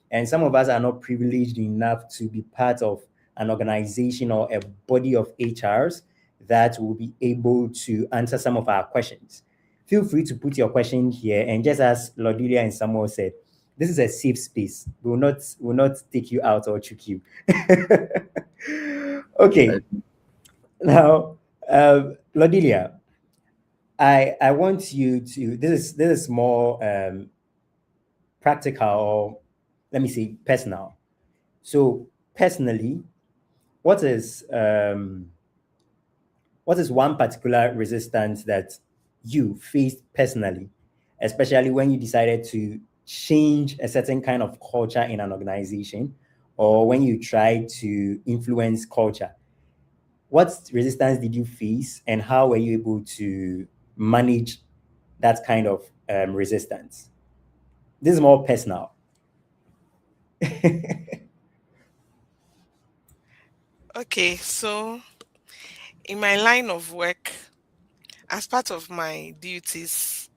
and some of us are not privileged enough to be part of an organization or a body of HRs that will be able to answer some of our questions. Feel free to put your question here, and just as Lodilia and Samuel said, this is a safe space. We will not take you out or trick you. Okay, now, Lodilia, I want you to, this is more practical, or let me say personal. So personally, what is um what is one particular resistance that you faced personally, especially when you decided to change a certain kind of culture in an organization, or when you tried to influence culture? What resistance did you face, and how were you able to manage that kind of resistance? This is more personal. Okay, so in my line of work, as part of my duties,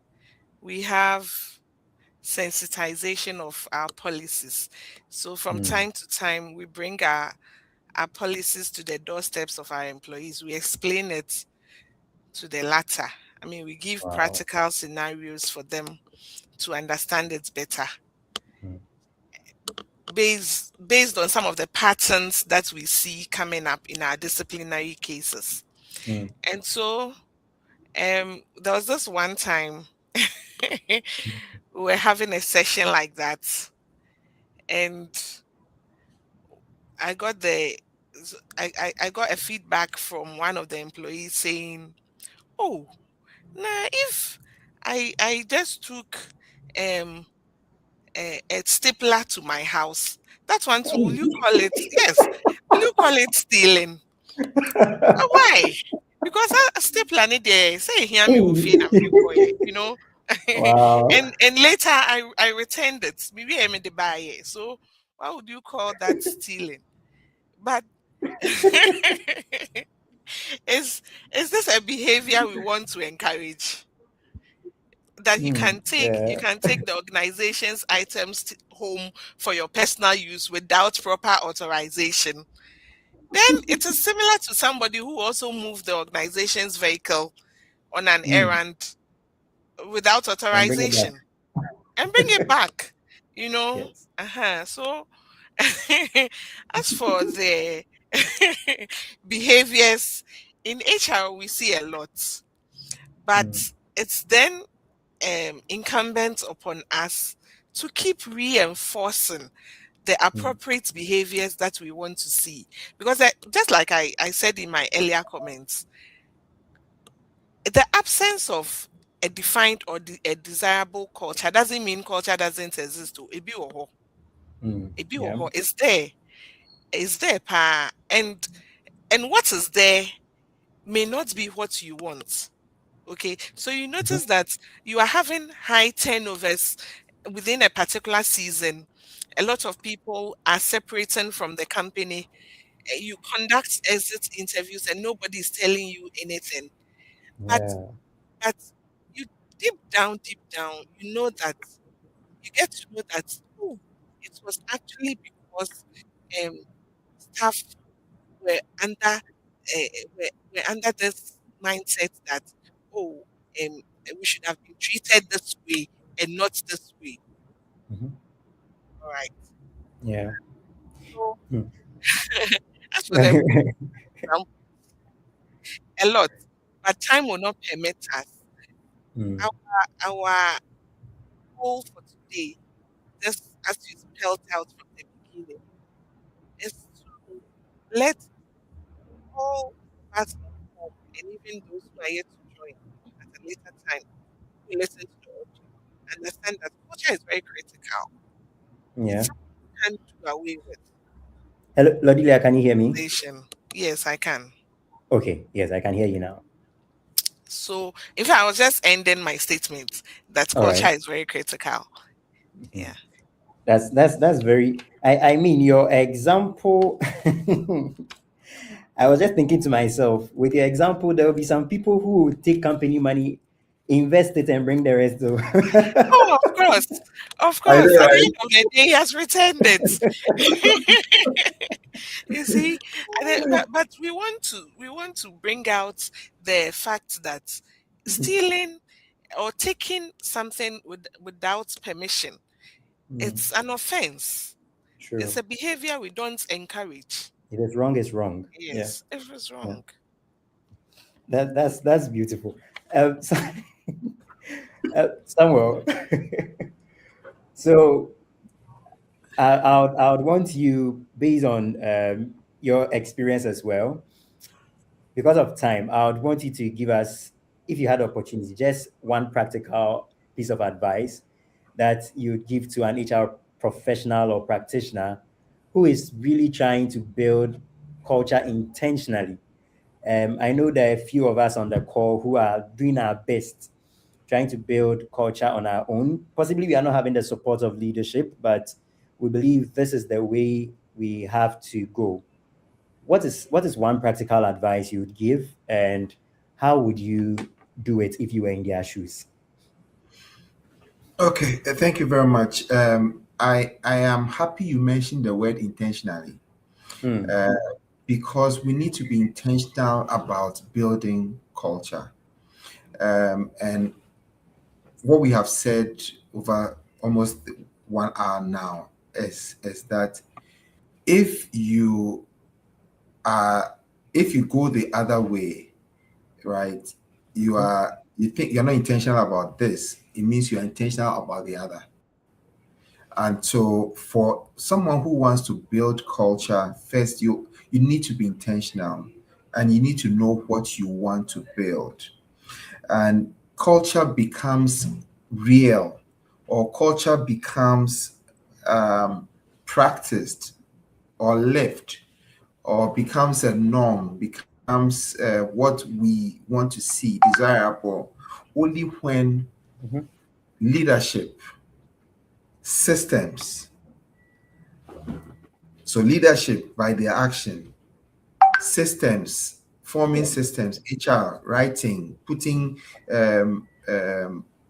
we have sensitization of our policies. So from Mm, time to time, we bring our policies to the doorsteps of our employees. We explain it to the latter. I mean, we give wow. practical scenarios for them to understand it better Mm, based on some of the patterns that we see coming up in our disciplinary cases. mm, And so there was this one time we were having a session like that, and I got the I got a feedback from one of the employees saying, "Oh, nah, if I just took um a stapler to my house, that one too, will you call it, yes, will you call it stealing? Why? Because a stapler need there say hear me will fear you know." wow. And later I returned it. Maybe I made the buy it. So why would you call that stealing? But is this a behavior we want to encourage? That you can Yeah. take the organization's items home for your personal use without proper authorization. Then it is similar to somebody who also moved the organization's vehicle on an Mm. errand without And bring it back. authorization and bring it back. You know, Yes. so as for the behaviors in HR, we see a lot, Mm. but it's then incumbent upon us to keep reinforcing the Mm. appropriate behaviors that we want to see. Because just like I said in my earlier comments, the absence of a defined or a desirable culture doesn't mean culture doesn't exist. Oh, ebi wɔ hɔ. Mm. Ebi wɔ Yeah. hɔ. It's there. It's there, pa. And what is there may not be what you want. Okay, so you Mhm. notice that you are having high turnovers within a particular season. A lot of people are separating from the company. You conduct exit interviews and nobody is telling you anything. But Yeah. but you deep down, you know that you get to know that, oh, it was actually because um staff were under were under this mindset that, oh, we should have been treated this way and not this way. Mhm. All right. Yeah. So Mm. as for the example, a lot, but time will not permit us. Mm. Our goal for today, just as you spelled out from the beginning, is to let all of us involved and even those who are yet to join at a later time who listen to the audio understand that culture is very critical. Yeah. It's something you can't do away with. Hello, Lodilia, can you hear me? Nation. Yes, I can. Okay. Yes, I can hear you now. So, in fact, I was just ending my statement that All culture right. is very critical. Mhm. Yeah. That's very. I mean your example. I was just thinking to myself, with your example, there will be some people who will take company money, invest it, and bring the rest. Oh, of course. Of I course. know, At the right? end of the day, he has returned it. You see, but we want to bring out the fact that stealing or taking something without permission, Mm, it's an offense. It's true. a behavior we don't encourage. If it's wrong, it's wrong. Yeah. Yes, if it's Yeah. wrong. That's beautiful. So, Samuel. So I would want you, based on your experience as well, because of time, I would want you to give us, if you had opportunity, just one practical piece of advice that you'd give to an HR professional or practitioner who is really trying to build culture intentionally. I know there are a few of us on the call who are doing our best, trying to build culture on our own. Possibly we are not having the support of leadership, but we believe this is the way we have to go. What is one practical advice you would give, and how would you do it if you were in their shoes? Okay, thank you very much. I am happy you mentioned the word intentionally, Mm, uh, because we need to be intentional about building culture. And what we have said over almost 1 hour now is that if you are if you go the other way, right, you think you're not intentional about this, it means you're intentional about the other. And so for someone who wants to build culture, first you need to be intentional and you need to know what you want to build. And culture becomes real, or culture becomes practiced or lived, or becomes a norm, becomes what we want to see, desirable, only when mhm, leadership, systems, so leadership by their action, systems, forming systems, HR, writing, putting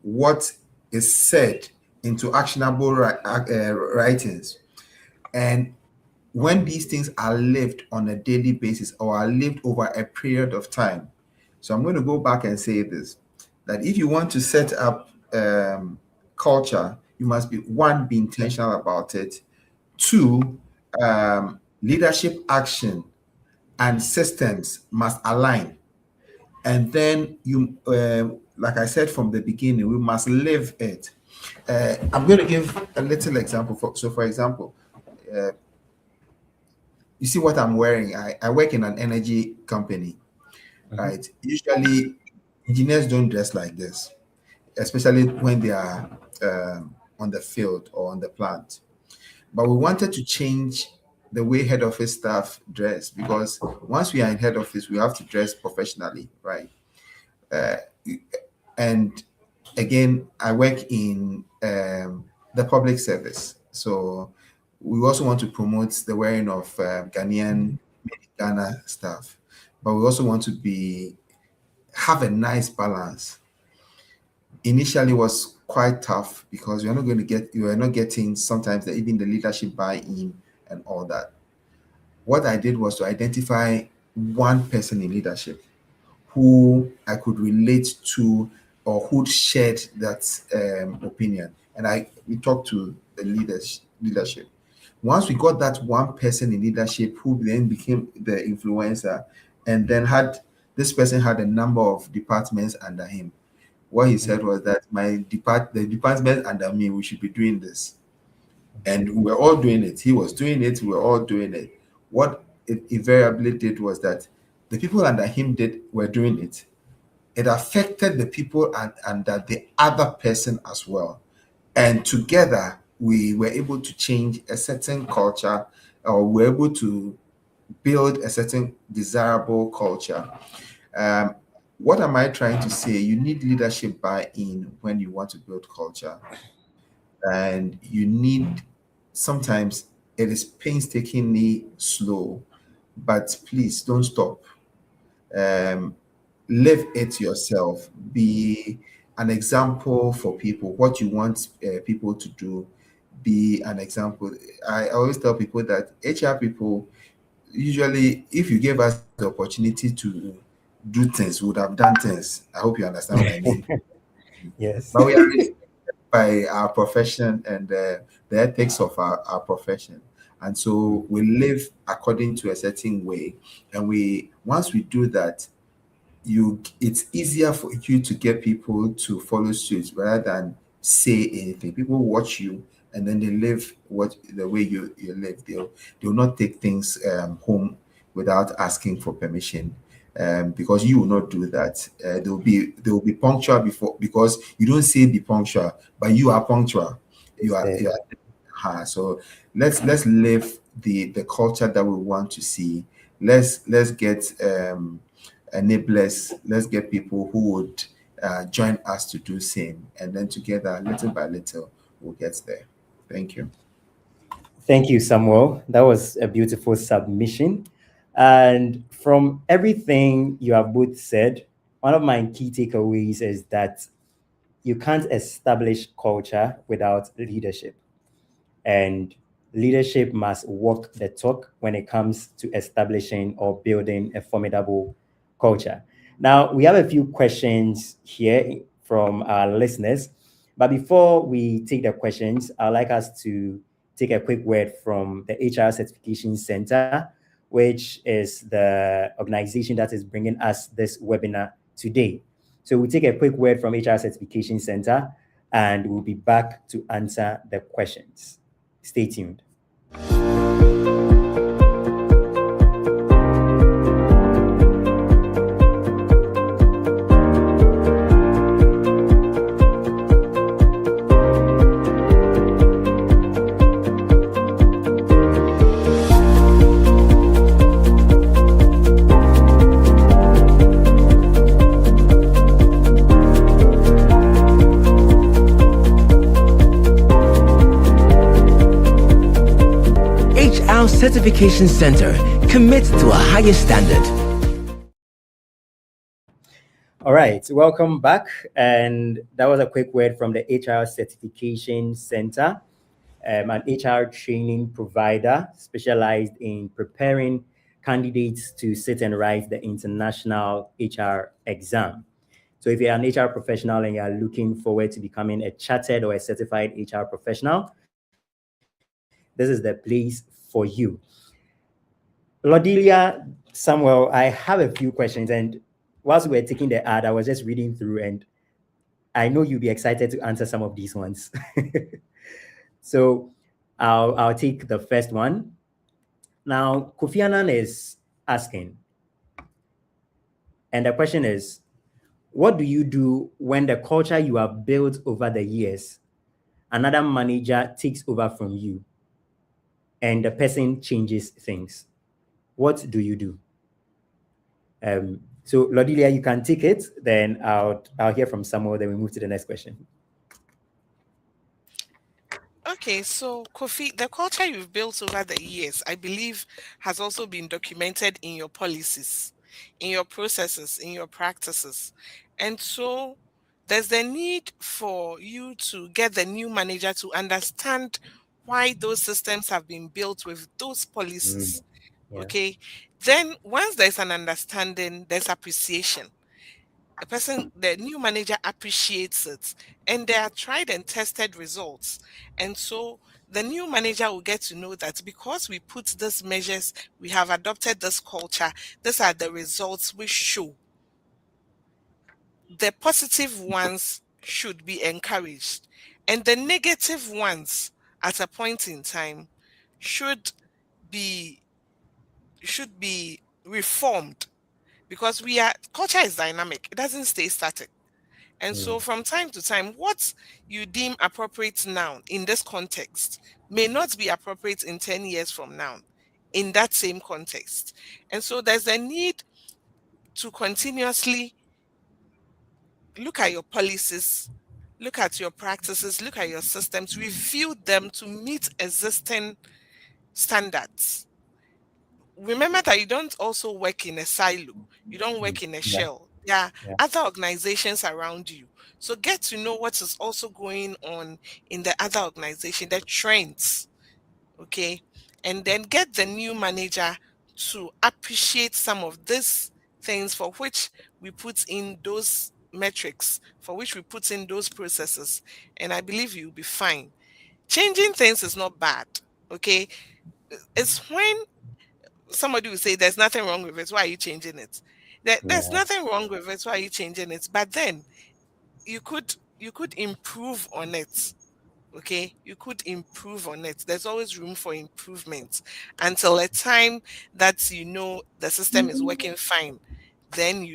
what is said into actionable writings. And when these things are lived on a daily basis or are lived over a period of time. So I'm going to go back and say this, that if you want to set up culture, you must be, one, be intentional about it. Two, leadership action and systems must align. And then you, like I said from the beginning, we must live it. I'm going to give a little example. For example, you see what I'm wearing. I work in an energy company, right? Usually, engineers don't dress like this, especially when they are on the field or on the plant. But we wanted to change the way head office staff dress, because once we are in head office, we have to dress professionally, right? Uh, and again, I work in the public service. So we also want to promote the wearing of Ghanaian Ghana stuff, but we also want to have a nice balance. Initially was quite tough because you are not getting sometimes even the leadership buy-in and all that. What I did was to identify one person in leadership who I could relate to or who shared that opinion. And we talked to the leadership. Once we got that one person in leadership who then became the influencer, and then this person had a number of departments under him. What he said was that the department under me, we should be doing this. And we were all doing it. He was doing it. We were all doing it. What it invariably did was that the people under him were doing it. It affected the people under the other person as well. And together, we were able to change a certain culture, or we were able to build a certain desirable culture. What am I trying to say? You need leadership buy-in when you want to build culture. And sometimes it is painstakingly slow, but please don't stop. Live it yourself. Be an example for people. What you want people to do, be an example. I always tell people that HR people, usually, if you gave us the opportunity to do things, we would have done things. I hope you understand what I mean. Yes. But we are respected by our profession and the ethics of our profession. And so we live according to a certain way. And once we do that, it's easier for you to get people to follow suit rather than say anything. People watch you and then they live the way you live. They'll not take things home without asking for permission. Because you will not do that. They will be punctual because you don't say be punctual, but you are punctual. You are. So let's live the culture that we want to see. Let's get enablers. Let's get people who would join us to do same, and then together, little by little, we'll get there. Thank you. Thank you, Samuel. That was a beautiful submission. And from everything you have both said, one of my key takeaways is that you can't establish culture without leadership. And leadership must walk the talk when it comes to establishing or building a formidable culture. Now, we have a few questions here from our listeners. But before we take the questions, I'd like us to take a quick word from the HR Certification Center, which is the organization that is bringing us this webinar today. So we'll take a quick word from HR Certification Center, and we'll be back to answer the questions. Stay tuned. HR Certification Center commits to a higher standard. All right, welcome back. And that was a quick word from the HR Certification Center, an HR training provider specialized in preparing candidates to sit and write the International HR exam. So if you're an HR professional and you're looking forward to becoming a chartered or a certified HR professional, this is the place for you. Lodelia, Samuel, I have a few questions. And whilst we were taking the ad, I was just reading through, and I know you'll be excited to answer some of these ones. So I'll take the first one. Now, Kofi Annan is asking, and the question is, what do you do when the culture you have built over the years, another manager takes over from you and the person changes things? What do you do? So Lodelia, you can take it, then I'll hear from Samuel, then we move to the next question. Okay, so Kofi, the culture you've built over the years, I believe, has also been documented in your policies, in your processes, in your practices. And so there's the need for you to get the new manager to understand why those systems have been built with those policies. Yeah. Okay. Then once there's an understanding, there's appreciation. The new manager appreciates it, and there are tried and tested results. And so the new manager will get to know that because we put these measures, we have adopted this culture, these are the results we show. The positive ones should be encouraged, and the negative ones at a point in time should be reformed, because culture is dynamic, it doesn't stay static. And so from time to time, what you deem appropriate now in this context may not be appropriate in 10 years from now in that same context. And so there's a need to continuously look at your policies, look at your practices, look at your systems, review them to meet existing standards. Remember that you don't also work in a silo. You don't work in a Yeah. shell. There are Yeah. other organizations around you. So get to know what is also going on in the other organization, the trends. Okay. And then get the new manager to appreciate some of these things for which we put in those metrics, for which we put in those processes. And I believe you'll be fine. Changing things is not bad. Okay. It's when somebody will say there's nothing wrong with it, why are you changing it? There's Yeah. nothing wrong with it, why are you changing it? But then you could improve on it. Okay, you could improve on it. There's always room for improvement until a time that the system is working fine. Then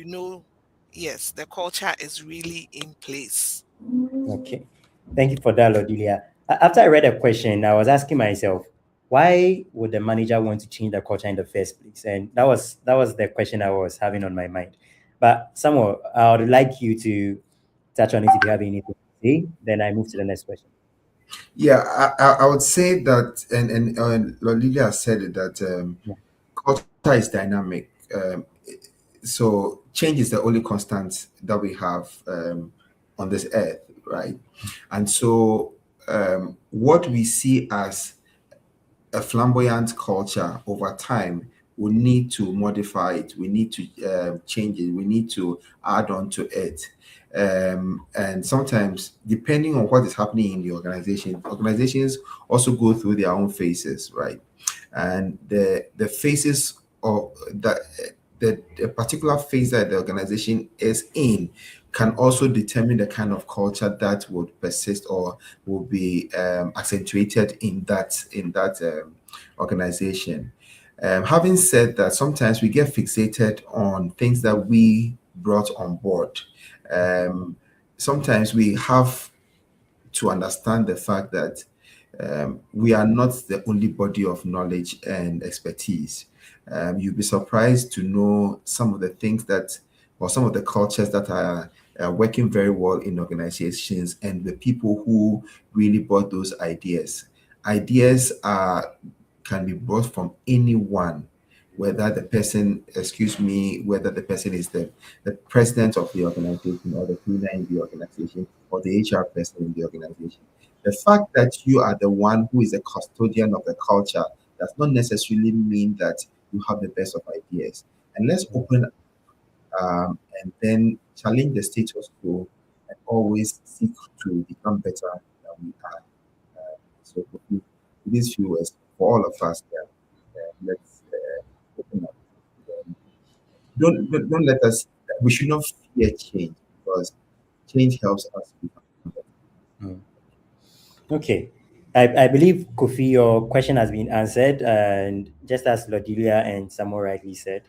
yes, the culture is really in place. Okay. Thank you for that, Lodelia. After I read a question, I was asking myself, why would the manager want to change the culture in the first place? And that was the question I was having on my mind. But Samuel, I would like you to touch on it if you have anything to say. Then I move to the next question. Yeah, I would say that, and Lilia said it, that Yeah. culture is dynamic. So change is the only constant that we have on this earth, right? And so what we see as a flamboyant culture over time, we need to modify it, we need to change it, we need to add on to it. And sometimes, depending on what is happening in the organization, organizations also go through their own phases, right? And the phases of the particular phase that the organization is in can also determine the kind of culture that would persist or will be accentuated in that organization. Having said that, sometimes we get fixated on things that we brought on board. Sometimes we have to understand the fact that we are not the only body of knowledge and expertise. You'll be surprised to know some of the things or some of the cultures that are working very well in organizations, and the people who really brought those ideas. Ideas can be brought from anyone, whether the person, excuse me, whether the person is the president of the organization or the cleaner in the organization or the HR person in the organization. The fact that you are the one who is a custodian of the culture does not necessarily mean that you have the best of ideas. And let's open and then challenge the status quo and always seek to become better than we are. So with these few words, for all of us, let's open up. Um, don't let us. We should not fear change because change helps us become better. Mm. Okay. I believe, Kofi, your question has been answered. And just as Lodilia and Samuel rightly said,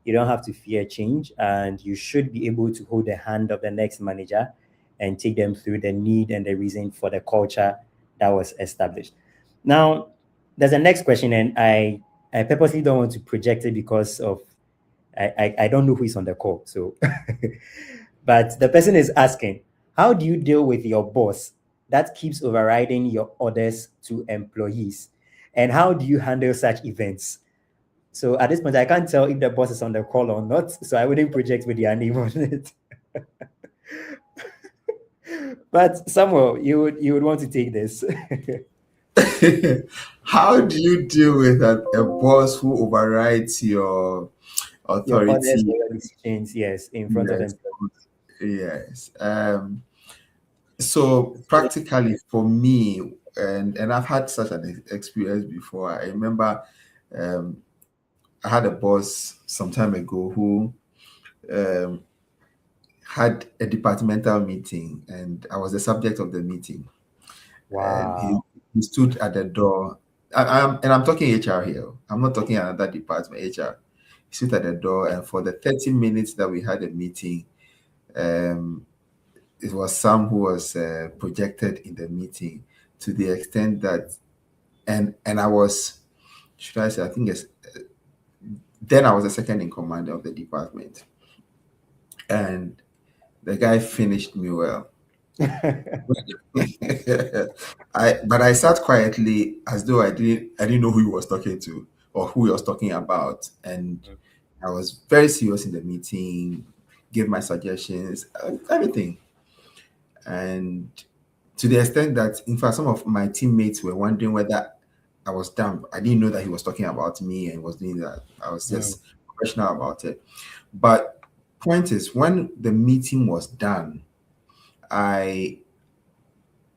you don't have to fear change, and you should be able to hold the hand of the next manager and take them through the need and the reason for the culture that was established. Now, there's a next question, and I purposely don't want to project it because of I don't know who is on the call. So, but the person is asking, how do you deal with your boss that keeps overriding your orders to employees? And how do you handle such events? So at this point, I can't tell if the boss is on the call or not. So I wouldn't project with their name on it. But Samuel, you would want to take this. How do you deal with a boss who overrides your Your orders authority? or your decisions, yes, in front of Yes, employees. yes. So practically for me, and I've had such an experience before. I remember um, I had a boss some time ago who um, had a departmental meeting, and I was the subject of the meeting. And Wow. he stood at the door. I'm talking HR here. I'm not talking another department, HR. He stood at the door, and for the 30 minutes that we had a meeting, um, it was Sam who was projected in the meeting to the extent that, and I was, should I say, I think it's, then I was the second in command of the department, and the guy finished me well. I sat quietly as though I didn't know who he was talking to or who he was talking about, and I was very serious in the meeting, gave my suggestions, everything, and to the extent that in fact some of my teammates were wondering whether I was dumb. I didn't know that he was talking about me and was doing that. I was Mm, just professional about it. But point is, when the meeting was done, I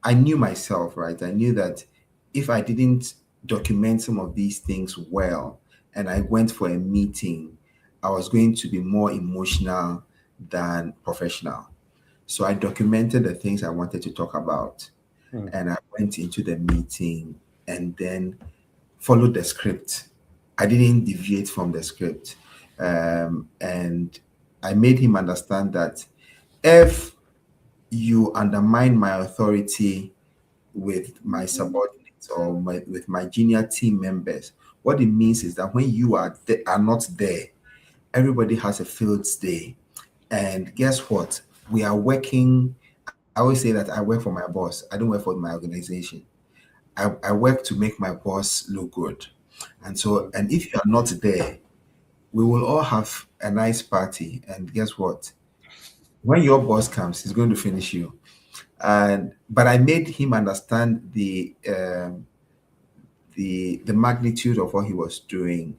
I knew myself, right? I knew that if I didn't document some of these things well and I went for a meeting, I was going to be more emotional than professional. So I documented the things I wanted to talk about mm, and I went into the meeting and then followed the script. I didn't deviate from the script. And I made him understand that if you undermine my authority with my subordinates or with my junior team members, what it means is that when you are not there, everybody has a field day. And guess what? We are working. I always say that I work for my boss. I don't work for my organization. I work to make my boss look good. And so, mm, and if you are not there, we will all have a nice party. And guess what? When your boss comes, he's going to finish you. And but I made him understand the magnitude of what he was doing.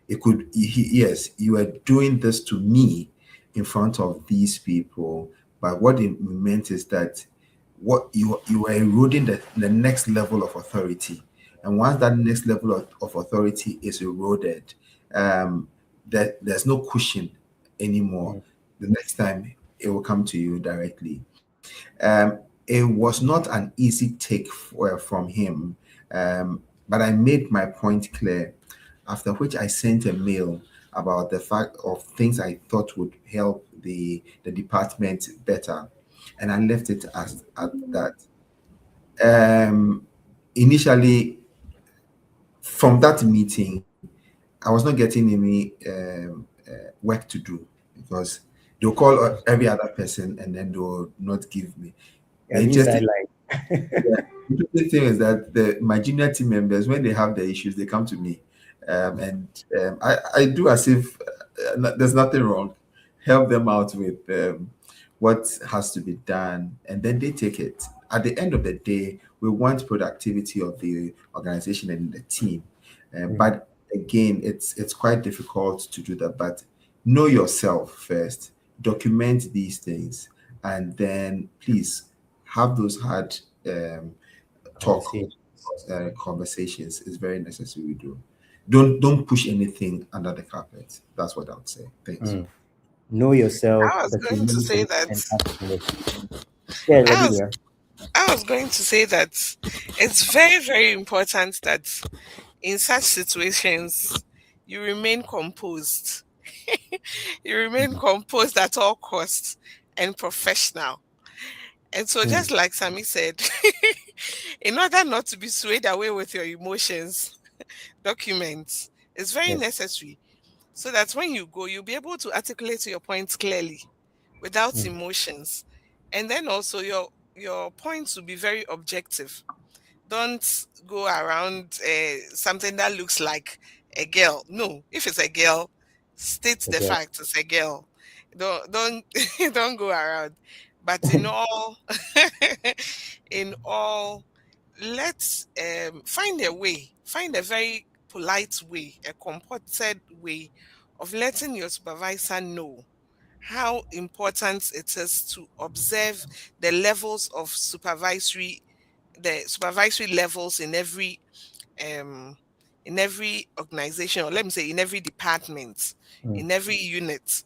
Yes, you were doing this to me in front of these people, but what it meant is that what you were eroding the next level of authority, and once that next level of authority is eroded, um, that there's no cushion anymore. mm, The next time it will come to you directly. It was not an easy take from him, but I made my point clear. After which I sent a mail about the fact of things I thought would help the department better, and I left it as at that. Um, Initially, from that meeting, I was not getting any work to do because they'll call every other person and then they'll not give me. you're The being interesting sidelined. interesting thing is that my junior team members, when they have the issues, they come to me, and I do as if there's nothing wrong, help them out with what has to be done, and then they take it. At the end of the day, we want productivity of the organization and the team, but again, it's quite difficult to do that. But know yourself first, document these things, and then please have those hard talk Conversation. conversations is very necessary. We do. Don't push anything under the carpet. That's what I would say. Thanks. Know yourself, I was going to document say it, that and have a conversation. Yeah, I was Lodilia. I was going to say that it's very, very important that in such situations you remain composed. You remain composed at all costs and professional. And so, just like Sammy said, in order not to be swayed away with your emotions, documents is very Yes. necessary so that when you go, you'll be able to articulate your points clearly without emotions. And then also your points will be very objective. Don't go around something that looks like a girl. No, if it's a girl, state the Okay. fact it's a girl. Don't don't go around. But in all, in all, let's find a way, find a very polite way, a comported way of letting your supervisor know how important it is to observe the levels of the supervisory levels um in every organization, or let me say in every department, in every unit.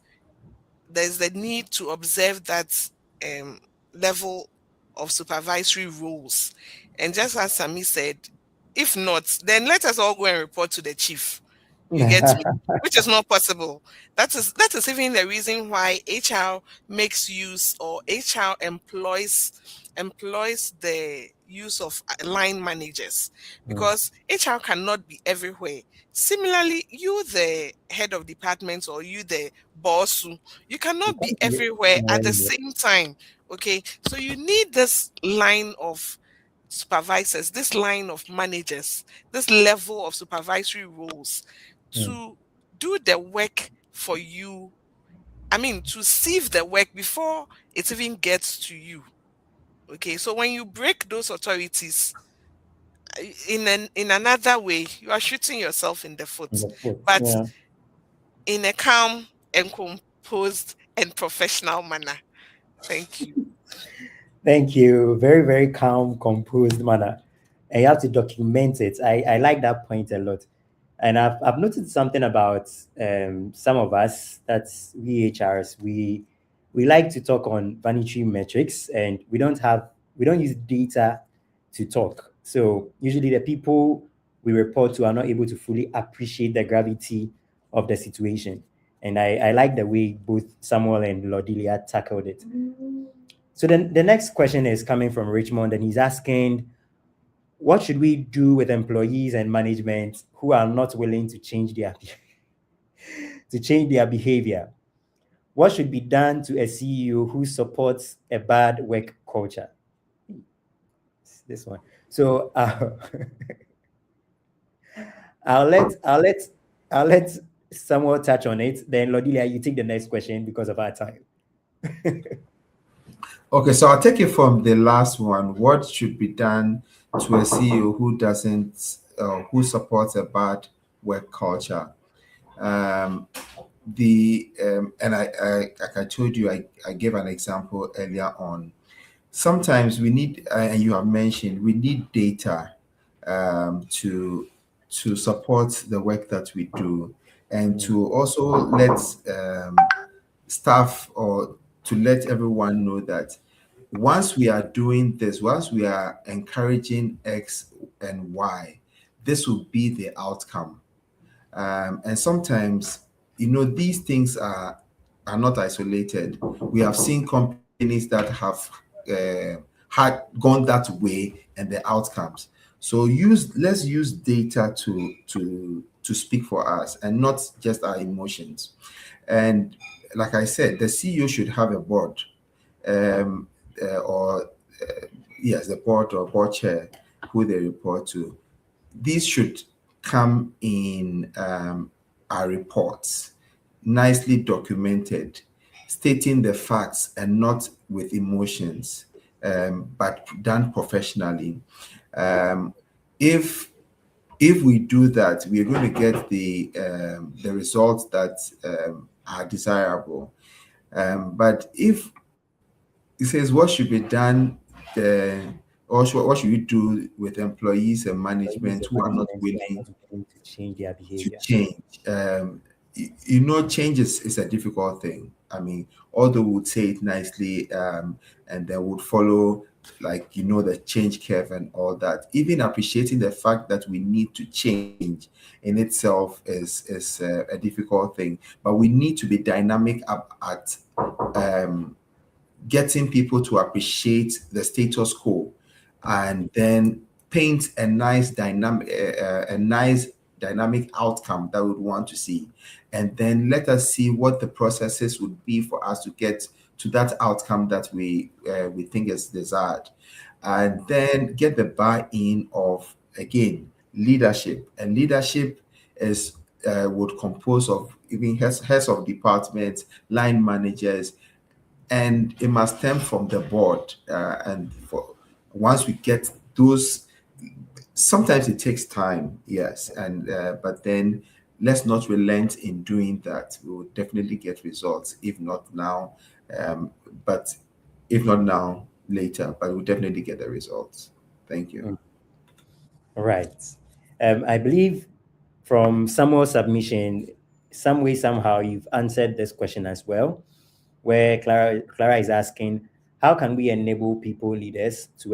There's the need to observe that um level of supervisory roles. And just as Sami said, if not, then let us all go and report to the chief. You get me? Which is not possible. That is even the reason why HR makes use, or HR employs the use of line managers, because HR cannot be everywhere. Similarly, you the head of department, or you the boss, you You cannot be can't be everywhere at the anywhere. same time. Okay, so you need this line of supervisors, this line of managers, this level of supervisory roles to do the work for you. I mean, to sieve the work before it even gets to you. Okay, so when you break those authorities in another way, you are shooting yourself in the In foot. the foot. But Yeah. in a calm and composed and professional manner. Thank you. Thank you. Very, very calm, composed manner. And you have to document it. I like that point a lot. And I've noticed something about some of us, that's we HRs, we like to talk on vanity metrics, and we don't use data to talk. So usually the people we report to are not able to fully appreciate the gravity of the situation. And I like the way both Samuel and Lodilia tackled it. So then the next question is coming from Richmond, and he's asking, what should we do with employees and management who are not willing to change their behavior? What should be done to a CEO who supports a bad work culture? This one. So I'll let I'll let I'll let Samuel touch on it. Then Lodilia, you take the next question because of our time. Okay, so I'll take it from the last one. What should be done to a CEO who doesn't, who supports a bad work culture? And like I told you, I gave an example earlier on. Sometimes we need, and you have mentioned, we need data to support the work that we do, and to also let staff, or to let everyone know that once we are doing this, once we are encouraging X and Y, this will be the outcome. And sometimes, these things are not isolated. We have seen companies that have had gone that way, and the outcomes. So let's use data to speak for us, and not just our emotions. And like I said, the CEO should have a board, or yes, the board or board chair who they report to. These should come in our reports, nicely documented, stating the facts and not with emotions, but done professionally. Um, if if we do that, we are going to get the results that are desirable. But if it says what should be done, uh, what should you do with employees and Employees management and who are not management who are willing not willing to change their to behavior. change? Change is a difficult thing. I mean, although we would say it nicely, and then would follow, like, the change curve and all that. Even appreciating the fact that we need to change in itself is a difficult thing. But we need to be dynamic at getting people to appreciate the status quo, and then paint a nice dynamic outcome that we would want to see, and then let us see what the processes would be for us to get to that outcome that we think is desired, and then get the buy-in of, again, leadership. And leadership is would compose of even heads of departments, line managers, and it must stem from the board. And for once we get those, sometimes it takes time, yes, and but then let's not relent in doing that. We will definitely get results, if not now, um, but if not now, later. But we'll definitely get the results. Thank you. Mm. All right. I believe from Samuel's submission, some way, somehow, you've answered this question as well, where Clara is asking, how can we enable people leaders to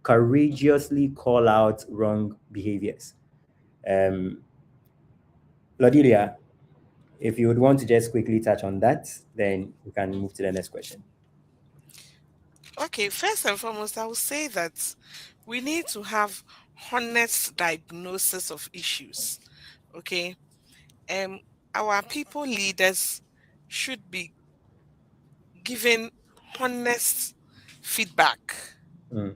courageously call out wrong behaviors? Um, Lodilia, if you would want to just quickly touch on that, then we can move to the next question. Okay, first and foremost, I would say that we need to have honest diagnosis of issues. Okay. Um our people leaders should be given honest feedback, Mm,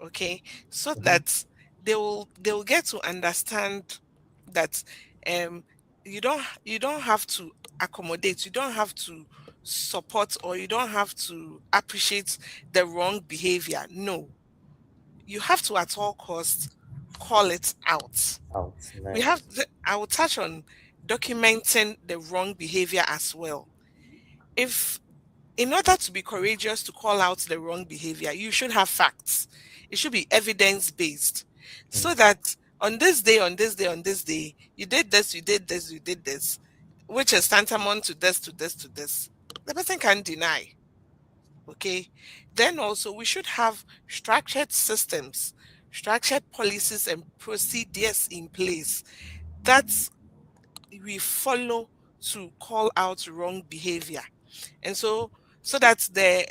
okay, so mhm, that they will get to understand that um you don't have to accommodate, you don't have to support, or you don't have to appreciate the wrong behavior. No, you have to at all costs call it out. out. We have Nice. I will touch on documenting the wrong behavior as well. If In order to be courageous to call out the wrong behavior, you should have facts. It should be evidence based. Mm, So that on this day, on this day, on this day, you did this, you did this, you did this, which is tantamount to this, to this, to this. The person can deny. Okay. Then also, we should have structured systems, structured policies, and procedures in place that we follow to call out wrong behavior. And so that the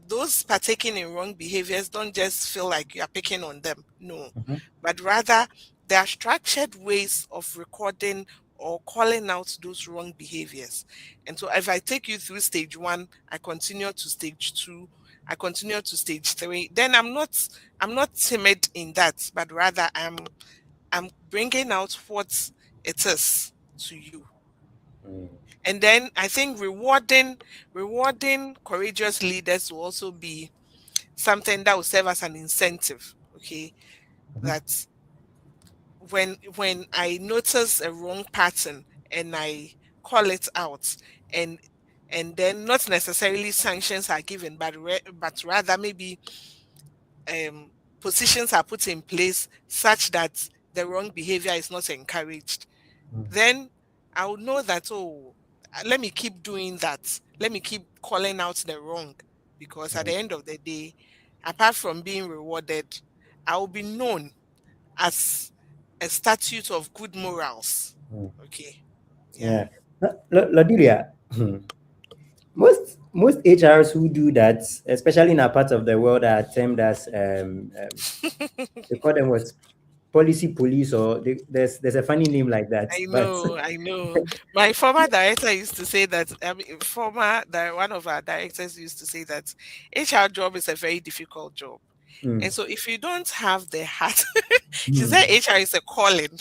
those partaking in wrong behaviors don't just feel like you are picking on them. No, mhm, but rather there are structured ways of recording or calling out those wrong behaviors. And so if I take you through stage one, I continue to stage two, I continue to stage three, then I'm not timid in that, but rather I'm bringing out what it is to you. mm, And then I think rewarding courageous leaders will also be something that will serve as an incentive. Okay. mhm, That when I notice a wrong pattern and I call it out, and then not necessarily sanctions are given, but rather maybe um positions are put in place such that the wrong behavior is not encouraged, mm, then I would know that, oh, let me keep doing that. Let me keep calling out the wrong. Because at mm, the end of the day, apart from being rewarded, I will be known as a statute of good morals. mm. Okay. Yeah. Yeah. Lodilia, most HRs who do that, especially in a part of the world, are termed as they call them what? policy police, or there's a funny name like that. I But know, I know. My former director used to say that. I mean, one of our directors used to say that HR job is a very difficult job, mm, and so if you don't have the heart, she said mm, HR is a calling.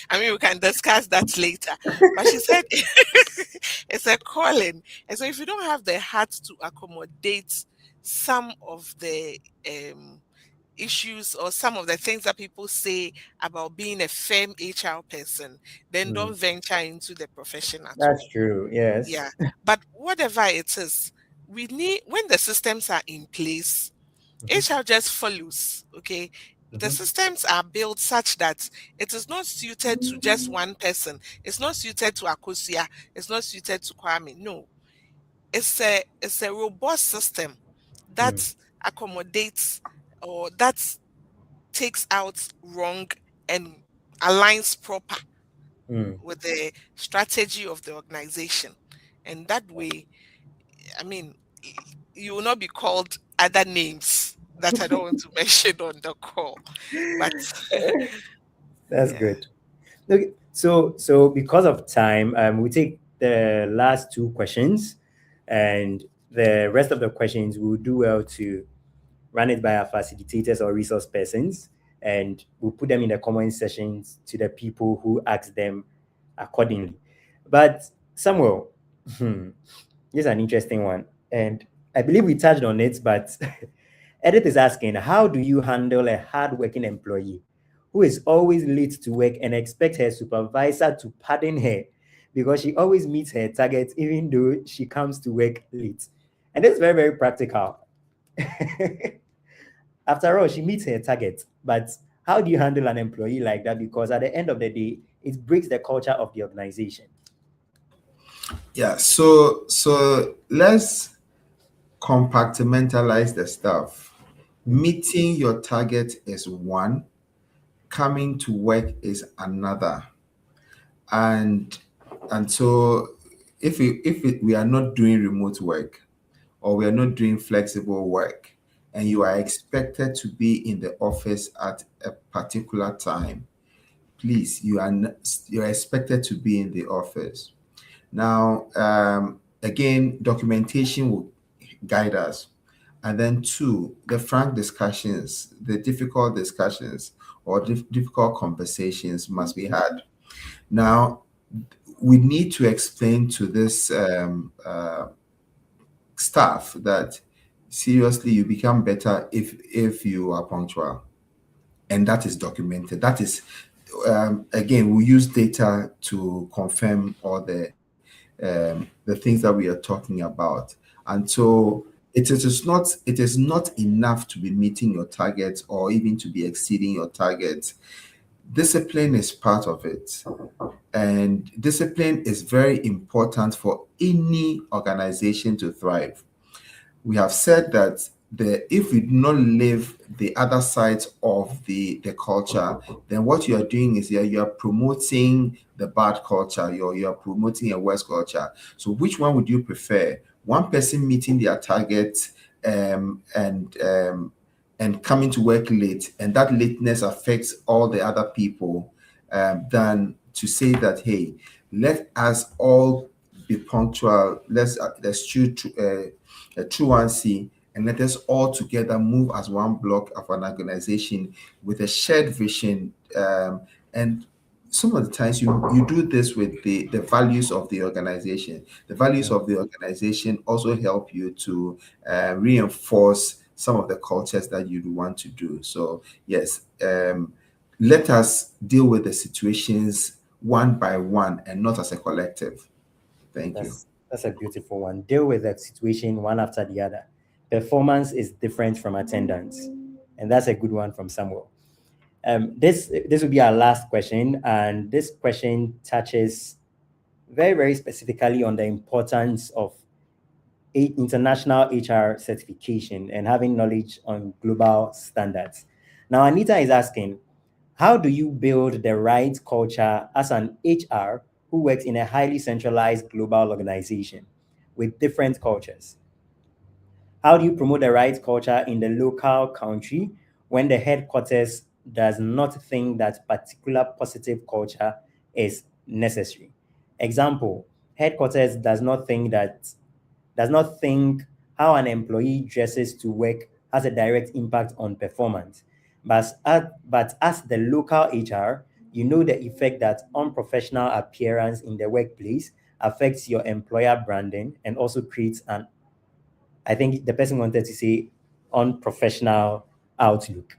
I mean, we can discuss that later, but she said it's a calling, and so if you don't have the heart to accommodate some of the issues or some of the things that people say about being a firm HR person, then mm. don't venture into the profession at That's all. true. Yes. Yeah. But whatever it is, we need, when the systems are in place, Mhm, HR just follows. Okay. The mhm, systems are built such that it is not suited to just one person. It's not suited to Akosia. It's not suited to Kwame. No, it's a robust system mm, that accommodates or that takes out wrong and aligns proper mm. with the strategy of the organization. And that way, I mean, you will not be called other names that I don't want to mention on the call. But That's yeah, good. Okay, so because of time, we take the last two questions, and the rest of the questions we'll do well to run it by our facilitators or resource persons, and we'll put them in the comment sessions to the people who ask them accordingly. But Samuel, here's an interesting one, and I believe we touched on it, but Edith is asking, how do you handle a hardworking employee who is always late to work and expect her supervisor to pardon her because she always meets her targets even though she comes to work late? And it's very, very practical. After all, she meets her target. But how do you handle an employee like that? Because at the end of the day, it breaks the culture of the organization. Yeah, so let's compartmentalize the stuff. Mm, Meeting your target is one, coming to work is another. And so we are not doing remote work, or we are not doing flexible work, and you are expected to be in the office at a particular time, please, you're expected to be in the office. Now, again, documentation will guide us. And then two, the frank discussions, the difficult discussions or difficult conversations must be had. Now, we need to explain to this staff that seriously, you become better if you are punctual, and that is documented. That is, again, we use data to confirm all the things that we are talking about. And so it is not enough to be meeting your targets or even to be exceeding your targets. Discipline is part of it. And discipline is very important for any organization to thrive. We have said that if we do not live the other sides of the culture, then what you are doing is you are promoting the bad culture, you are promoting a worse culture. So which one would you prefer? One person meeting their targets, and coming to work late, and that lateness affects all the other people, than to say that, hey, let us all be punctual. Let's choose a truancy, and let us all together move as one block of an organization with a shared vision. And some of the times you do this with the values of the organization. The values mm, of the organization also help you to reinforce some of the cultures that you want to do. So yes, let us deal with the situations one by one and not as a collective. Thank you. that's a beautiful one. Deal with the situation one after the other. Performance is different from attendance, and that's a good one from Samuel. This will be our last question, and this question touches very, very specifically on the importance of international HR certification and having knowledge on global standards. Now, Anita is asking, how do you build the right culture as an HR who works in a highly centralized global organization with different cultures? How do you promote the right culture in the local country when the headquarters does not think that particular positive culture is necessary. Example, headquarters does not think how an employee dresses to work has a direct impact on performance. But as the local HR, you know the effect that unprofessional appearance in the workplace affects your employer branding and also creates an, I think the person wanted to say, unprofessional outlook.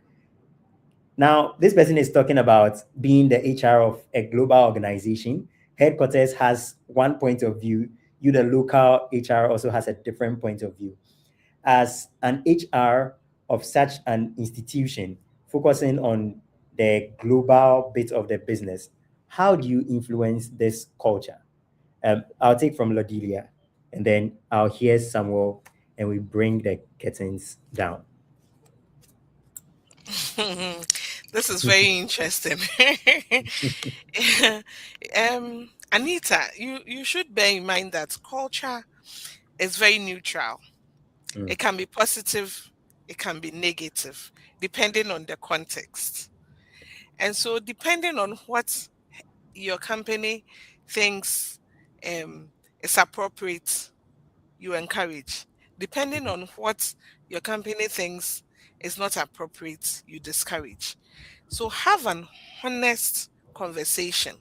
Now, this person is talking about being the HR of a global organization. Headquarters has one point of view. You, the local HR, also has a different point of view. As an HR of such an institution, focusing on the global bit of the business, how do you influence this culture? I'll take from Lodilia, and then I'll hear Samuel, and we bring the curtains down. This is very interesting. Anita, you should bear in mind that culture is very neutral. Mm, It can be positive, it can be negative, depending on the context. And so, depending on what your company thinks is appropriate, you encourage. Depending on what your company thinks is not appropriate, you discourage. So have an honest conversation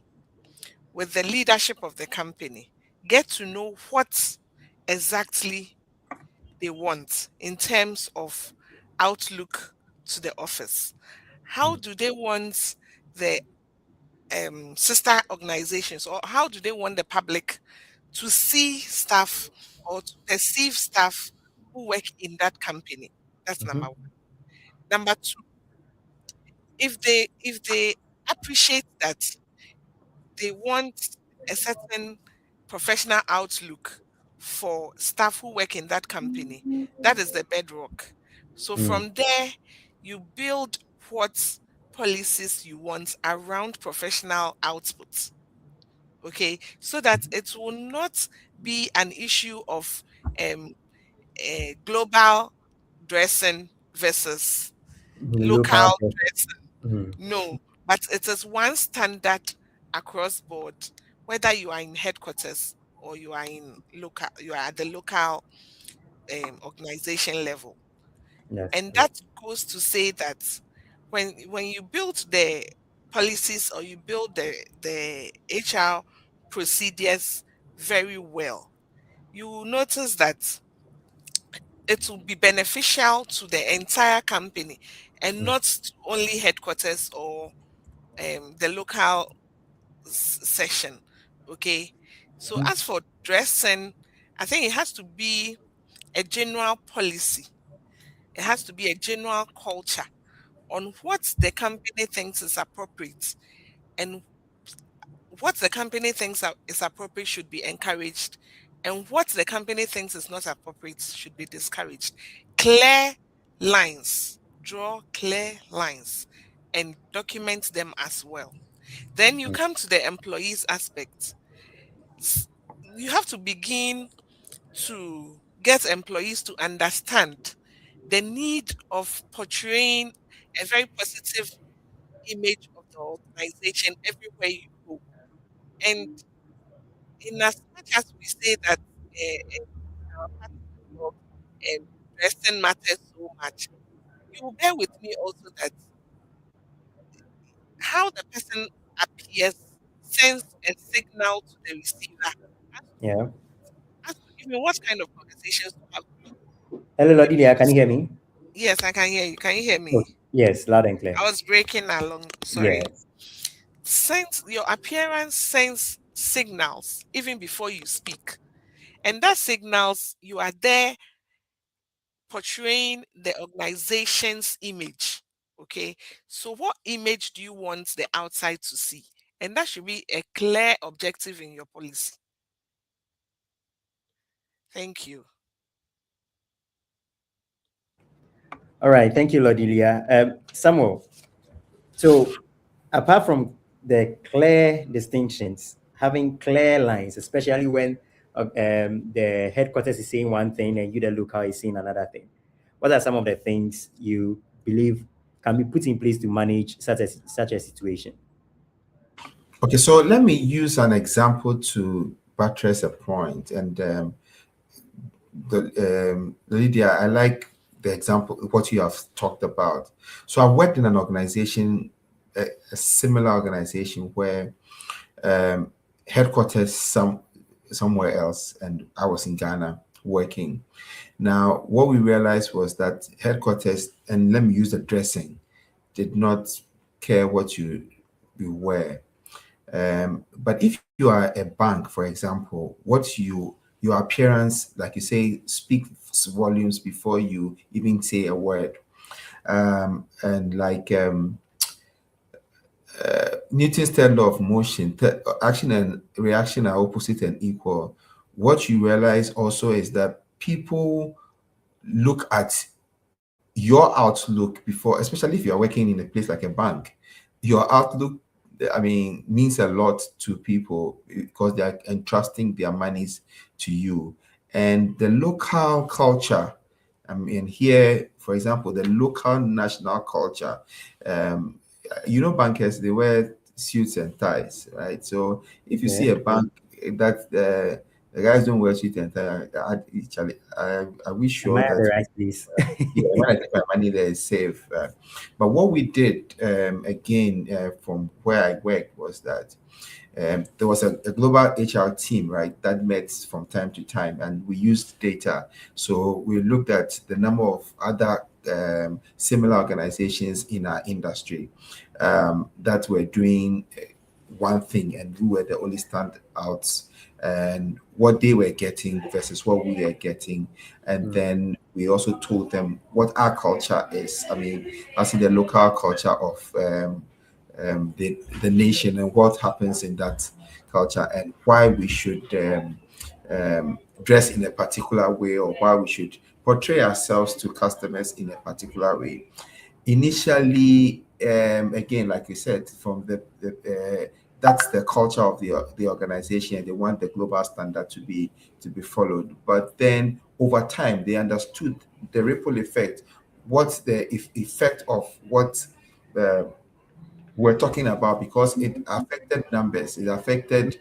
with the leadership of the company. Get to know what exactly they want in terms of outlook to the office. How mm, do they want the sister organizations, or how do they want the public to see staff or to perceive staff who work in that company? That's number mhm, one. Number two, if they appreciate that they want a certain professional outlook for staff who work in that company, that is the bedrock. So mm, from there, you build what policies you want around professional output. Okay, so that it will not be an issue of um, global dressing versus local. local dressing. Mm, No, but it is one standard across board, whether you are in headquarters or you are at the local organization level. that's And true. that goes to say that when you build the policies or you build the HR procedures very well, you will notice that it will be beneficial to the entire company and Mm, not to only headquarters or the local section. Okay. So mhm, as for dressing, I think it has to be a general policy. It has to be a general culture on what the company thinks is appropriate, and what the company thinks is appropriate should be encouraged, and what the company thinks is not appropriate should be discouraged. Clear lines, draw clear lines, and document them as well. Then you mm, come to the employees aspect. S- You have to begin to get employees to understand the need of portraying a very positive image of the organization everywhere you go. And in as much as we say that our part of the work, dressing matters so much, you will bear with me also that how the person appears sends a signal to the receiver as yeah. as to even what kind of conversations to have. Hello, You Lodilia, can you use, hear me? yes, I can hear you. Can you hear Oh, me? yes, loud and clear. I was breaking along. Sorry. Yes. Sense your appearance sends signals even before you speak. And that signals you are there portraying the organization's image. Okay. So, what image do you want the outside to see? And that should be a clear objective in your policy. Thank you. All right. Thank you, Lodilia. Samuel, so apart from the clear distinctions, having clear lines, especially when the headquarters is saying one thing and you, the local, is saying another thing, what are some of the things you believe can be put in place to manage such a situation? Okay, so let me use an example to buttress a point. And Lydia, I like the example, what you have talked about. So I worked in an organization, a similar organization where headquarters somewhere else, and I was in Ghana working. Now, what we realized was that headquarters, and let me use the dressing, did not care what you wear. But if you are a bank, for example, your appearance, like you say, speaks volumes before you even say a word. And like Newton's third law of motion, action and reaction are opposite and equal. What you realize also is that people look at your outlook before, especially if you're working in a place like a bank, your outlook, I mean, means a lot to people because they are entrusting their monies to you. And the local culture, I mean, here, for example, the local national culture, um, bankers, they wear suits and ties, right? So if you Yeah. see a bank that the guys don't wear suit and tie, I wish Am I sure at the that right place? yeah, when I take my money there is safe. But what we did, again, from where I worked, was that there was a global HR team, right, that met from time to time, and we used data. So we looked at the number of other similar organizations in our industry that were doing one thing, and we were the only standouts, and what they were getting versus what we are getting. And Mm, then we also told them what our culture is. I mean, as in the local culture of the nation, and what happens in that culture, and why we should dress in a particular way, or why we should portray ourselves to customers in a particular way. Initially, again, like you said, from that's the culture of the organization. They want the global standard to be followed. But then over time, they understood the ripple effect, what's the effect of what uh, we're talking about, because it affected numbers, it affected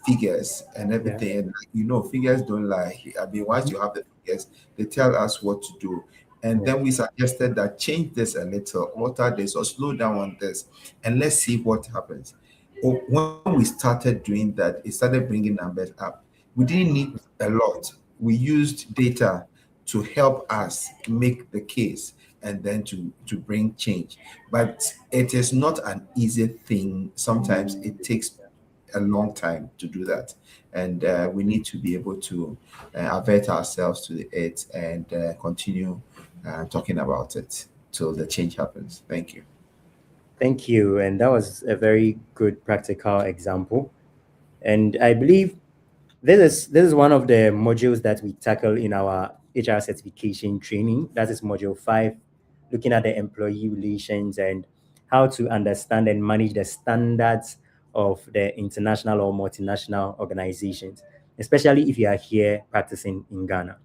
figures and yeah. everything. And figures don't lie. I mean, once you have the figures, they tell us what to do. And Yeah. then we suggested that change this a little, alter this, or slow down on this, and let's see what happens. When we started doing that, it started bringing numbers up. We didn't need a lot. We used data to help us make the case, and then to bring change. But it is not an easy thing. Sometimes it takes a long time to do that, and we need to be able to avert ourselves to it, and continue talking about it till the change happens. Thank you. Thank you. And that was a very good practical example. And I believe this is one of the modules that we tackle in our HR certification training. That is module 5, looking at the employee relations and how to understand and manage the standards of the international or multinational organizations, especially if you are here practicing in Ghana.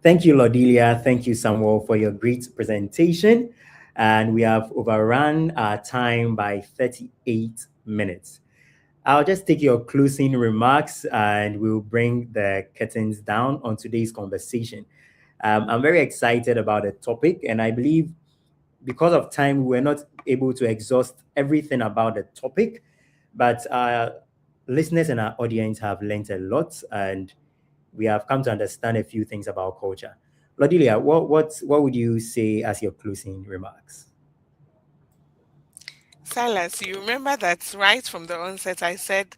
Thank you, Lordelia. Thank you, Samuel, for your great presentation. And we have overrun our time by 38 minutes. I'll just take your closing remarks and we'll bring the curtains down on today's conversation. I'm very excited about the topic, and I believe because of time, we were not able to exhaust everything about the topic, but our listeners and our audience have learned a lot, and we have come to understand a few things about culture. Lodilia, what would you say as your closing remarks? Silas, you remember that right from the onset, I said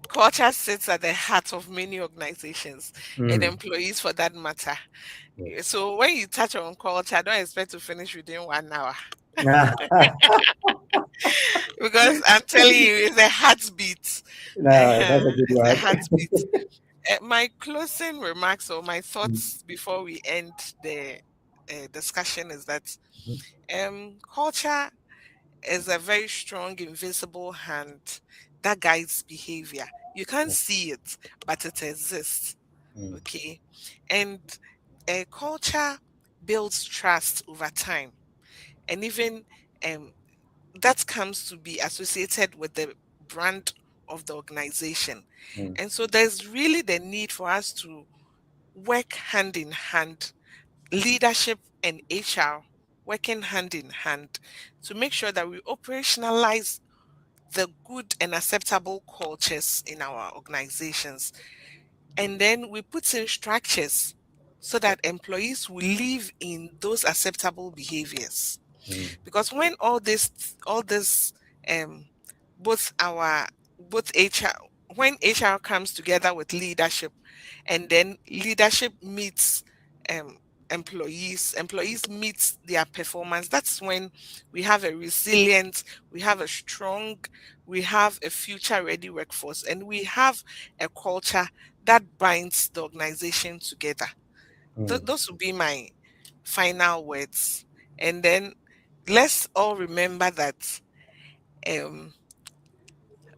culture sits at the heart of many organizations and Mm, employees for that matter. yes. So when you touch on culture, don't expect to finish within 1 hour because I'm telling you, it's a heartbeat. No, that's a good It's a one. heartbeat. My closing remarks or my Mm, thoughts before we end the discussion is that culture is a very strong, invisible hand that guides behavior. You can't see it, but it exists. mm, Okay. And culture builds trust over time. and even that comes to be associated with the brand of the organization. Mm, And so there's really the need for us to work hand in hand, leadership and HR working hand in hand, to make sure that we operationalize the good and acceptable cultures in our organizations. And then we put in structures so that employees will live in those acceptable behaviors. mm, Because when all this um both our both HR when HR comes together with leadership, and then leadership meets um employees meets their performance, that's when we have a resilient, we have a strong, we have a future ready workforce, and we have a culture that binds the organization together. mm, Those would be my final words. And then let's all remember that um,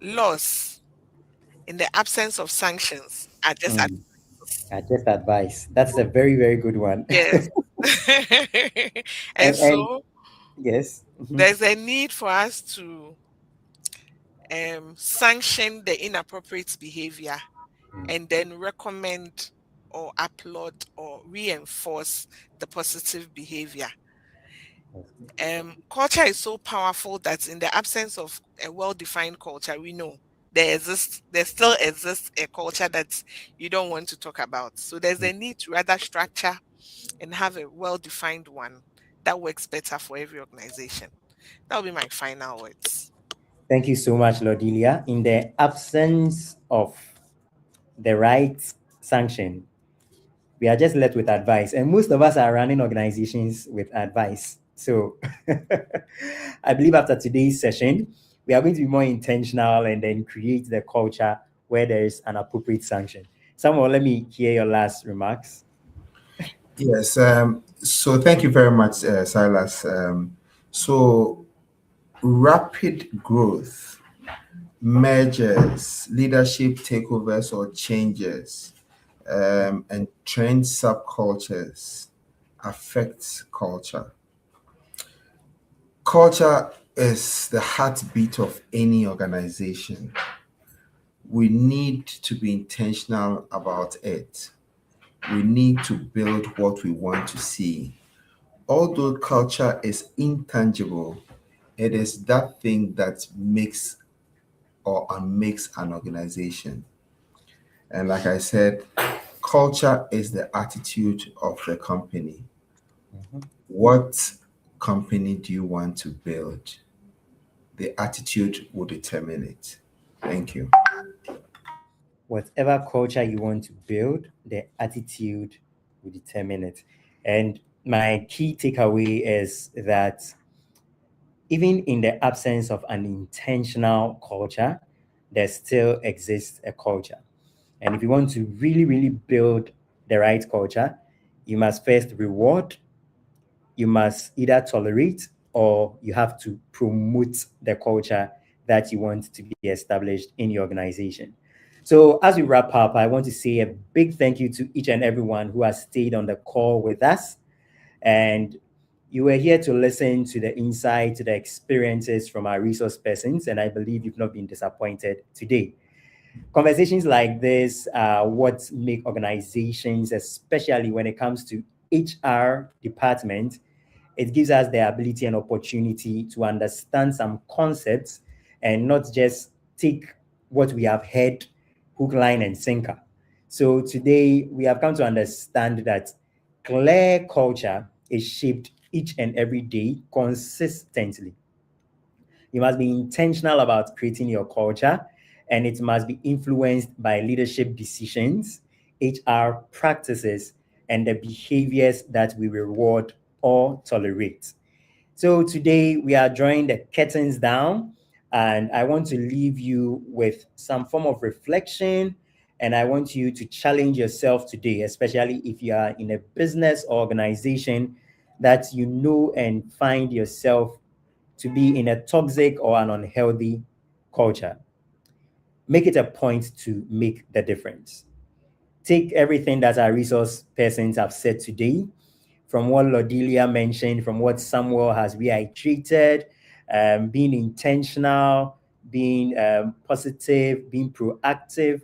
laws, in the absence of sanctions, are just mm. advice. Just advice. That's a very, very good one. Yes. And And so yes. Mhm. there's a need for us to sanction the inappropriate behavior, Mm, and then recommend or applaud or reinforce the positive behavior. okay. Culture is so powerful that in the absence of a well-defined culture, we know there still exists a culture that you don't want to talk about. So there's Mm. a need to rather structure and have a well-defined one that works better for every organization. That will be my final words. Thank you so much, Lordelia. In the absence of the right sanction, we are just left with advice. And most of us are running organizations with advice. So I believe after today's session, we are going to be more intentional and then create the culture where there is an appropriate sanction. Samuel, let me hear your last remarks. Yes. So thank you very much, Silas. So rapid growth, mergers, leadership takeovers or changes, and trend subcultures affects culture. Culture is the heartbeat of any organization. We need to be intentional about it. We need to build what we want to see. Although culture is intangible, it is that thing that makes or unmakes an organization. And like I said, culture is the attitude of the company. Mhm. What company do you want to build? The attitude will determine it. Thank you. Whatever culture you want to build, the attitude will determine it. And my key takeaway is that even in the absence of an intentional culture, there still exists a culture. And if you want to really, really build the right culture, you must first reward, you must either tolerate, or you have to promote the culture that you want to be established in your organization. So, as we wrap up, I want to say a big thank you to each and everyone who has stayed on the call with us. And you were here to listen to the insight, to the experiences from our resource persons. And I believe you've not been disappointed today. Conversations like this are what make organizations, especially when it comes to HR department, it gives us the ability and opportunity to understand some concepts and not just take what we have heard hook, line, and sinker. So today we have come to understand that clear culture is shaped each and every day consistently. You must be intentional about creating your culture, and it must be influenced by leadership decisions, HR practices, and the behaviors that we reward or tolerate. So today we are drawing the curtains down, and I want to leave you with some form of reflection. And I want you to challenge yourself today, especially if you are in a business or organization that you know and find yourself to be in a toxic or an unhealthy culture. Make it a point to make the difference. Take everything that our resource persons have said today from what Lodelia mentioned, from what Samuel has reiterated, being intentional, being positive, being proactive.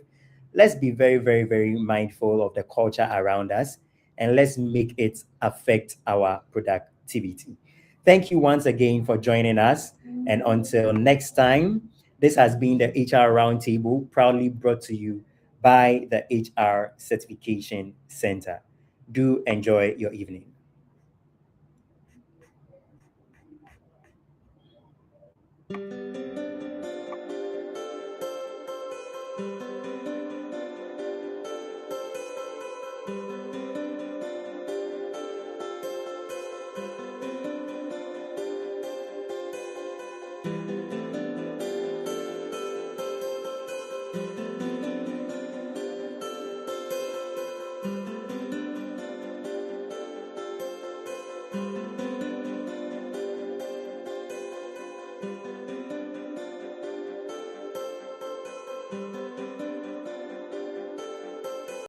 Let's be very, very, very mindful of the culture around us, and let's make it affect our productivity. Thank you once again for joining us. And until next time, this has been the HR Roundtable, proudly brought to you by the HR Certification Center. Do enjoy your evening.